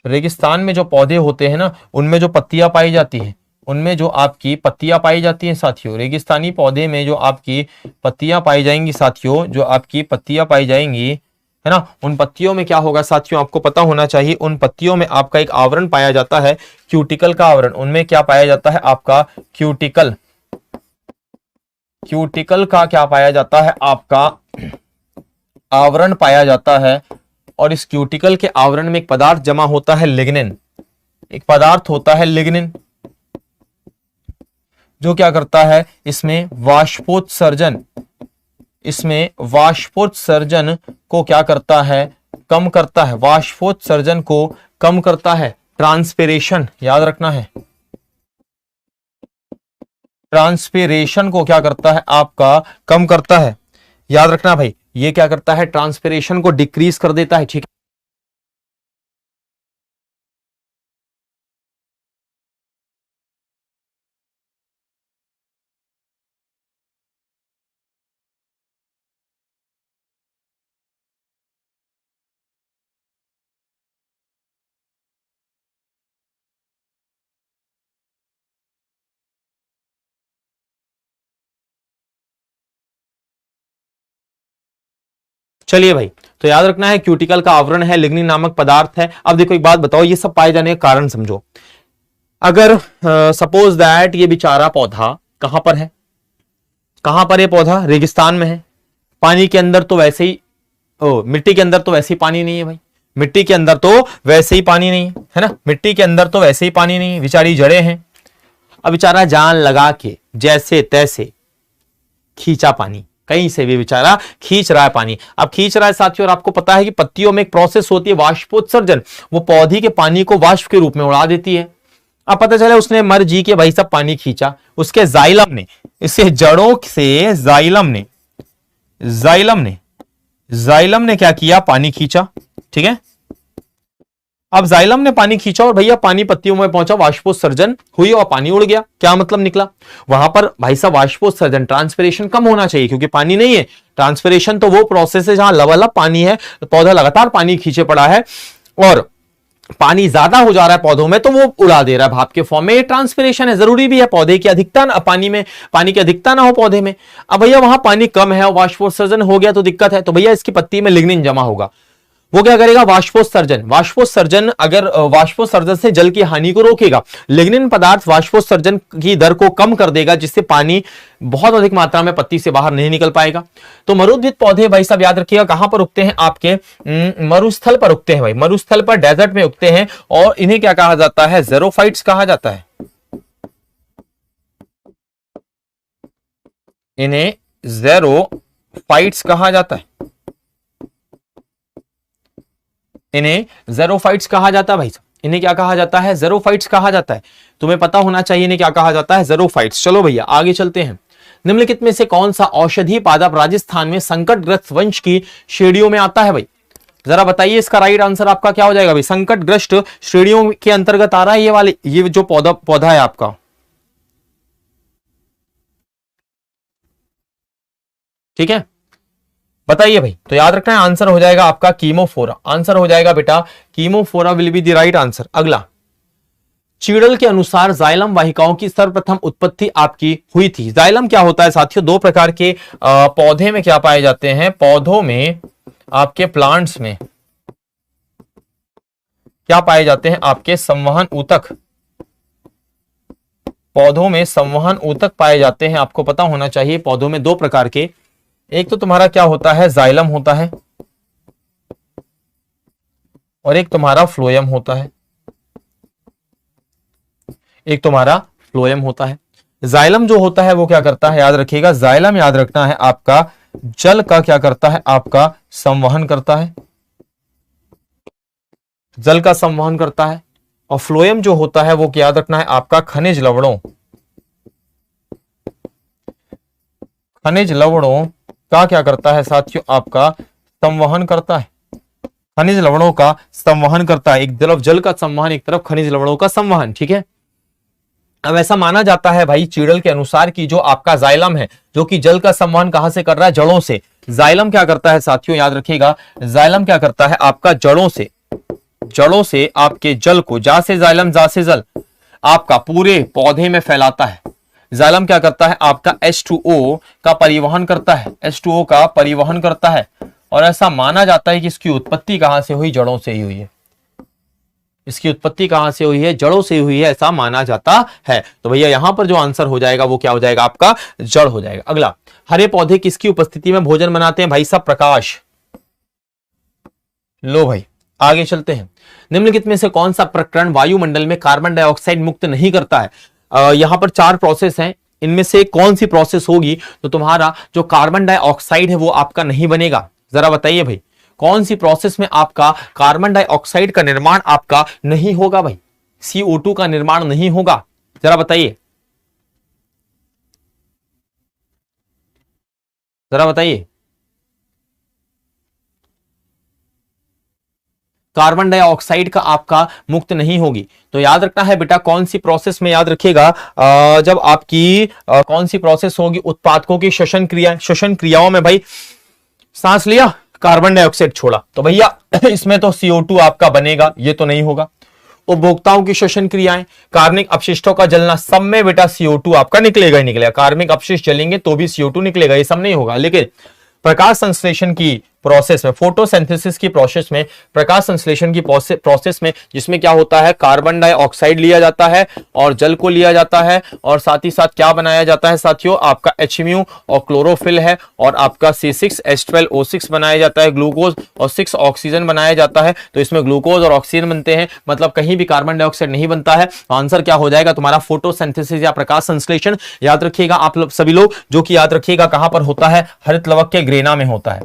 रेगिस्तान में जो पौधे होते हैं ना, उनमें जो पत्तियां पाई जाती हैं, उनमें जो आपकी पत्तियां पाई जाती हैं साथियों, रेगिस्तानी पौधे में जो आपकी पत्तियां पाई जाएंगी साथियों, जो आपकी पत्तियां पाई जाएंगी, है ना, उन पत्तियों में क्या होगा साथियों? आपको पता होना चाहिए, उन पत्तियों में आपका एक आवरण पाया जाता है, क्यूटिकल का आवरण। उनमें क्या पाया जाता है? आपका क्यूटिकल, क्यूटिकल का क्या पाया जाता है? आपका आवरण पाया जाता है। और इस क्यूटिकल के आवरण में एक पदार्थ जमा होता है, लिग्निन, एक पदार्थ होता है लिग्निन, जो क्या करता है? इसमें वाष्पोत्सर्जन, इसमें वाष्पोत्सर्जन को क्या करता है? कम करता है, वाष्पोत्सर्जन को कम करता है। ट्रांसपिरेशन याद रखना है, ट्रांसपिरेशन को क्या करता है? आपका कम करता है, याद रखना भाई। ये क्या करता है? ट्रांसपिरेशन को डिक्रीज कर देता है, ठीक है। चलिए भाई, तो याद रखना है क्यूटिकल का आवरण है, लिग्निन नामक पदार्थ है। अब देखो एक बात बताओ, ये सब पाए जाने का कारण समझो। अगर सपोज दैट ये बेचारा पौधा कहां पर है, कहां पर ये पौधा रेगिस्तान में है, पानी के अंदर तो वैसे ही मिट्टी के अंदर तो वैसे ही पानी नहीं है भाई, मिट्टी के अंदर तो वैसे ही पानी नहीं है ना, मिट्टी के अंदर तो वैसे ही पानी नहीं है, बेचारी जड़ें हैं। अब बेचारा जान लगा के जैसे तैसे खींचा पानी, कहीं से भी बेचारा खींच रहा है पानी। अब खींच रहा है साथियों, और आपको पता है कि पत्तियों में एक प्रोसेस होती है वाष्पोत्सर्जन, वो पौधे के पानी को वाष्प के रूप में उड़ा देती है। अब पता चला उसने मर जी के भाई सब पानी खींचा, उसके जाइलम ने, इससे जड़ों से जाइलम ने क्या किया, पानी खींचा। ठीक है, अब जाइलम ने पानी खींचा और भैया पानी पत्तियों में पहुंचा, वाष्पोत्सर्जन हुई और पानी उड़ गया। क्या मतलब निकला, वहां पर भाई साहब वाष्पोत्सर्जन, ट्रांसपिरेशन कम होना चाहिए क्योंकि पानी नहीं है। ट्रांसपिरेशन तो वो प्रोसेस है जहां लबालब पानी है, पौधा लगातार पानी खींचे पड़ा है और पानी ज्यादा हो जा रहा है पौधों में तो वो उड़ा दे रहा है भाप के फॉर्म में। ये ट्रांसपिरेशन है, जरूरी भी है, पौधे की अधिकता ना, पानी की अधिकता ना हो पौधे में। अब भैया वहां पानी कम है और वाष्पोत्सर्जन हो गया तो दिक्कत है, तो भैया इसकी पत्ती में लिग्निन जमा होगा, वो क्या करेगा, वाष्पोत्सर्जन अगर वाष्पोत्सर्जन से जल की हानि को रोकेगा, लिग्निन पदार्थ वाष्पोत्सर्जन की दर को कम कर देगा जिससे पानी बहुत अधिक मात्रा में पत्ती से बाहर नहीं निकल पाएगा। तो मरुद्भिद पौधे भाई साहब याद रखिएगा कहां पर उगते हैं, आपके मरुस्थल पर उगते हैं भाई, मरुस्थल पर, डेजर्ट में उगते हैं और इन्हें क्या कहा जाता है, ज़ेरोफाइट्स कहा जाता है। इन्हें ज़ेरोफाइट्स कहा जाता है, इन्हें ज़ेरोफाइट्स कहा जाता है भाई साहब, इन्हें क्या कहा जाता है, ज़ेरोफाइट्स कहा जाता है। तुम्हें पता होना चाहिए इन्हें क्या कहा जाता है, ज़ेरोफाइट्स। चलो भैया आगे चलते हैं। निम्नलिखित में से कौन सा औषधीय पादप राजस्थान में संकटग्रस्त वंश की श्रेणियों में आता है भाई, जरा बताइए इसका राइट आंसर आपका क्या हो जाएगा भाई। संकटग्रस्त श्रेणियों के अंतर्गत आ रहा है ये जो पौधा है आपका, ठीक है, बताइए भाई। तो याद रखना है आंसर हो जाएगा आपका कीमोफोरा, आंसर हो जाएगा बेटा कीमोफोरा will be the right answer. अगला, चीड़ल के अनुसार जाइलम वाहिकाओं की सर्वप्रथम उत्पत्ति आपकी हुई थी। जाइलम क्या होता है साथियों, दो प्रकार के पौधे में क्या पाए जाते हैं, पौधों में आपके प्लांट्स में क्या पाए जाते हैं, आपके संवहन ऊतक, पौधों में संवहन ऊतक पाए जाते हैं। आपको पता होना चाहिए पौधों में दो प्रकार के, एक तो तुम्हारा क्या होता है, जाइलम होता है और एक तुम्हारा फ्लोएम होता है, एक तुम्हारा फ्लोएम होता है। जाइलम जो होता है वो क्या करता है, याद रखिएगा, जाइलम याद रखना है आपका जल का क्या करता है, आपका संवहन करता है, जल का संवहन करता है। और फ्लोएम जो होता है वो क्या याद रखना है, आपका खनिज लवणों का क्या करता है साथियों, आपका संवहन करता है, खनिज लवणों का संवहन करता है। एक तरफ जल का संवहन, एक तरफ खनिज लवणों का संवहन, ठीक है। अब ऐसा माना जाता है भाई चीड़ल के अनुसार कि जो आपका जाइलम है, जो कि जल का संवहन कहां से कर रहा है, जड़ों से। जाइलम क्या करता है साथियों, याद रखिएगा, जाइलम क्या करता है आपका जड़ों से आपके जल को, जा से जाइलम जा से जल, आपका पूरे पौधे में फैलाता है। जाइलम क्या करता है, आपका H2O का परिवहन करता है, H2O का परिवहन करता है। और ऐसा माना जाता है कि इसकी उत्पत्ति कहां से हुई, जड़ों से ही हुई है। इसकी उत्पत्ति कहां से हुई है, जड़ों से हुई है, ऐसा माना जाता है। तो भैया यहां पर जो आंसर हो जाएगा वो क्या हो जाएगा, आपका जड़ हो जाएगा। अगला, हरे पौधे किसकी उपस्थिति में भोजन बनाते हैं भाई साहब, प्रकाश। लो भाई आगे चलते हैं। निम्नलिखित में से कौन सा प्रकरण वायुमंडल में कार्बन डाइऑक्साइड मुक्त नहीं करता है। यहां पर 4 प्रोसेस हैं, इनमें से कौन सी प्रोसेस होगी तो तुम्हारा जो कार्बन डाइऑक्साइड है वो आपका नहीं बनेगा। जरा बताइए भाई कौन सी प्रोसेस में आपका कार्बन डाइऑक्साइड का निर्माण आपका नहीं होगा भाई, CO2 का निर्माण नहीं होगा, जरा बताइए, जरा बताइए। कार्बन डाइऑक्साइड का आपका मुक्त नहीं होगी। तो याद रखना है बेटा कौन सी प्रोसेस में, याद रखिएगा जब आपकी कौन सी प्रोसेस होगी, उत्पादकों की श्वसन क्रियाओं में भाई सांस लिया, कार्बन डाइऑक्साइड छोड़ा, तो भैया इसमें तो CO2 आपका बनेगा, ये तो नहीं होगा। उपभोक्ताओं की श्वसन क्रियाएं, कार्बनिक अपशिष्टों का जलना, सब में बेटा CO2 आपका निकलेगा ही निकलेगा। कार्बनिक अपशिष्ट जलेंगे तो भी CO2 निकलेगा, ये सब नहीं होगा। लेकिन प्रकाश संश्लेषण की प्रोसेस में, फोटोसिंथेसिस की प्रोसेस में, प्रकाश संश्लेषण की प्रोसेस में, जिसमें क्या होता है, कार्बन डाइऑक्साइड लिया जाता है और जल को लिया जाता है, और साथ ही साथ क्या बनाया जाता है साथियों, आपका HMU और क्लोरोफिल है, और आपका C6H12O6 बनाया जाता है, ग्लूकोज और 6 ऑक्सीजन बनाया जाता है। तो इसमें ग्लूकोज और ऑक्सीजन बनते हैं, मतलब कहीं भी कार्बन डाइऑक्साइड नहीं बनता है। तो आंसर क्या हो जाएगा तुम्हारा, फोटोसिंथेसिस या प्रकाश संश्लेषण। याद रखिएगा आप सभी लोग, जो कि याद रखिएगा कहां पर होता है, हरित लवक के ग्रेना में होता है,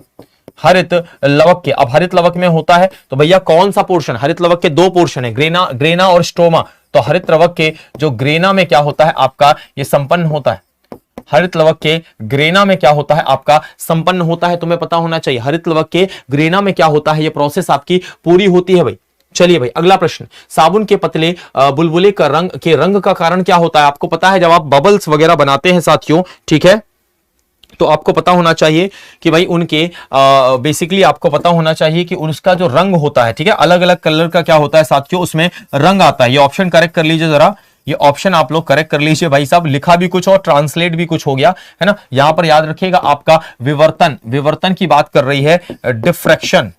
हरित लवक के। अब हरित लवक में होता है तो भैया कौन सा पोर्शन, हरित लवक के दो पोर्शन है, ग्रेना और स्ट्रोमा। तो हरित लवक के जो ग्रेना में क्या होता है आपका, ये संपन्न होता है, हरित लवक के ग्रेना में क्या होता है आपका, संपन्न होता है। तुम्हें पता होना चाहिए हरित लवक के ग्रेना में क्या होता है, ये प्रोसेस आपकी पूरी होती है भाई। चलिए भाई अगला प्रश्न, साबुन के पतले बुलबुले का रंग का कारण क्या होता है। आपको पता है जब आप बबल्स वगैरह बनाते हैं साथियों, ठीक है, तो आपको पता होना चाहिए कि भाई उनके बेसिकली आपको पता होना चाहिए कि उसका जो रंग होता है, ठीक है, अलग अलग कलर का क्या होता है साथियों, उसमें रंग आता है। ये ऑप्शन करेक्ट कर लीजिए जरा, ये ऑप्शन आप लोग करेक्ट कर लीजिए भाई साहब, लिखा भी कुछ और ट्रांसलेट भी कुछ हो गया है ना। यहां पर याद रखिएगा आपका विवर्तन की बात कर रही है, डिफ्रैक्शन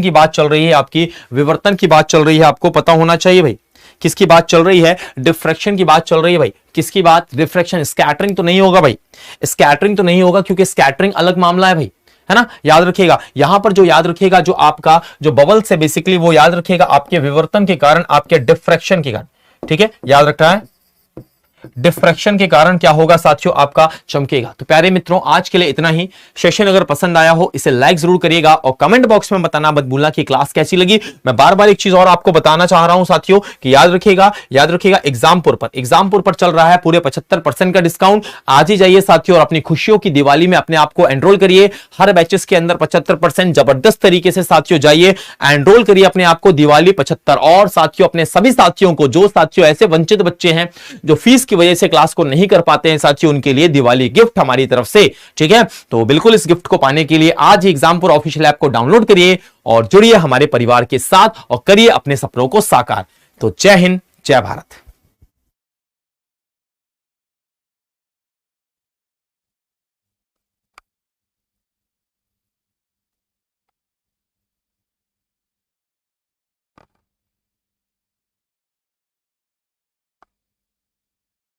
की बात चल रही है आपकी, विवर्तन की बात चल रही है, आपको पता होना चाहिए भाई। किसकी बात चल रही है, डिफ्रैक्शन की बात चल रही है भाई। किसकी बात, डिफ्रैक्शन। स्कैटरिंग तो नहीं होगा भाई, स्कैटरिंग तो नहीं होगा, क्योंकि स्कैटरिंग अलग मामला है भाई, है ना। याद रखिएगा यहां पर जो याद रखिएगा, जो आपका जो बबल्स है बेसिकली, वो याद रखिएगा आपके विवर्तन के कारण, आपके डिफ्रैक्शन के कारण, ठीक है, याद रखना है, डिफ्रैक्शन के कारण क्या होगा साथियों, आपका चमकेगा। तो प्यारे मित्रों आज के लिए इतना ही। सेशन अगर पसंद आया हो इसे लाइक जरूर करिएगा, और कमेंट बॉक्स में बताना मत भूलना कि क्लास कैसी लगी। मैं बार बार एक चीज और आपको बताना चाह रहा हूं साथियों कि याद रखिएगा एग्जामपुर पर चल रहा है पूरे 75% का डिस्काउंट। आज ही जाइए साथियों और अपनी खुशियों की दिवाली में अपने आप को एनरोल करिए। हर बैचेस के अंदर 75% जबरदस्त तरीके से साथियों जाइए एनरोल करिए अपने आप को, दिवाली 75। और साथियों अपने सभी साथियों को, जो साथियों ऐसे वंचित बच्चे हैं जो फीस की वजह से क्लास को नहीं कर पाते हैं साथियों, उनके लिए दिवाली गिफ्ट हमारी तरफ से, ठीक है। तो बिल्कुल इस गिफ्ट को पाने के लिए आज ही एग्जामपुर ऑफिशियल ऐप को डाउनलोड करिए और जुड़िए हमारे परिवार के साथ और करिए अपने सपनों को साकार। तो जय हिंद, जय भारत।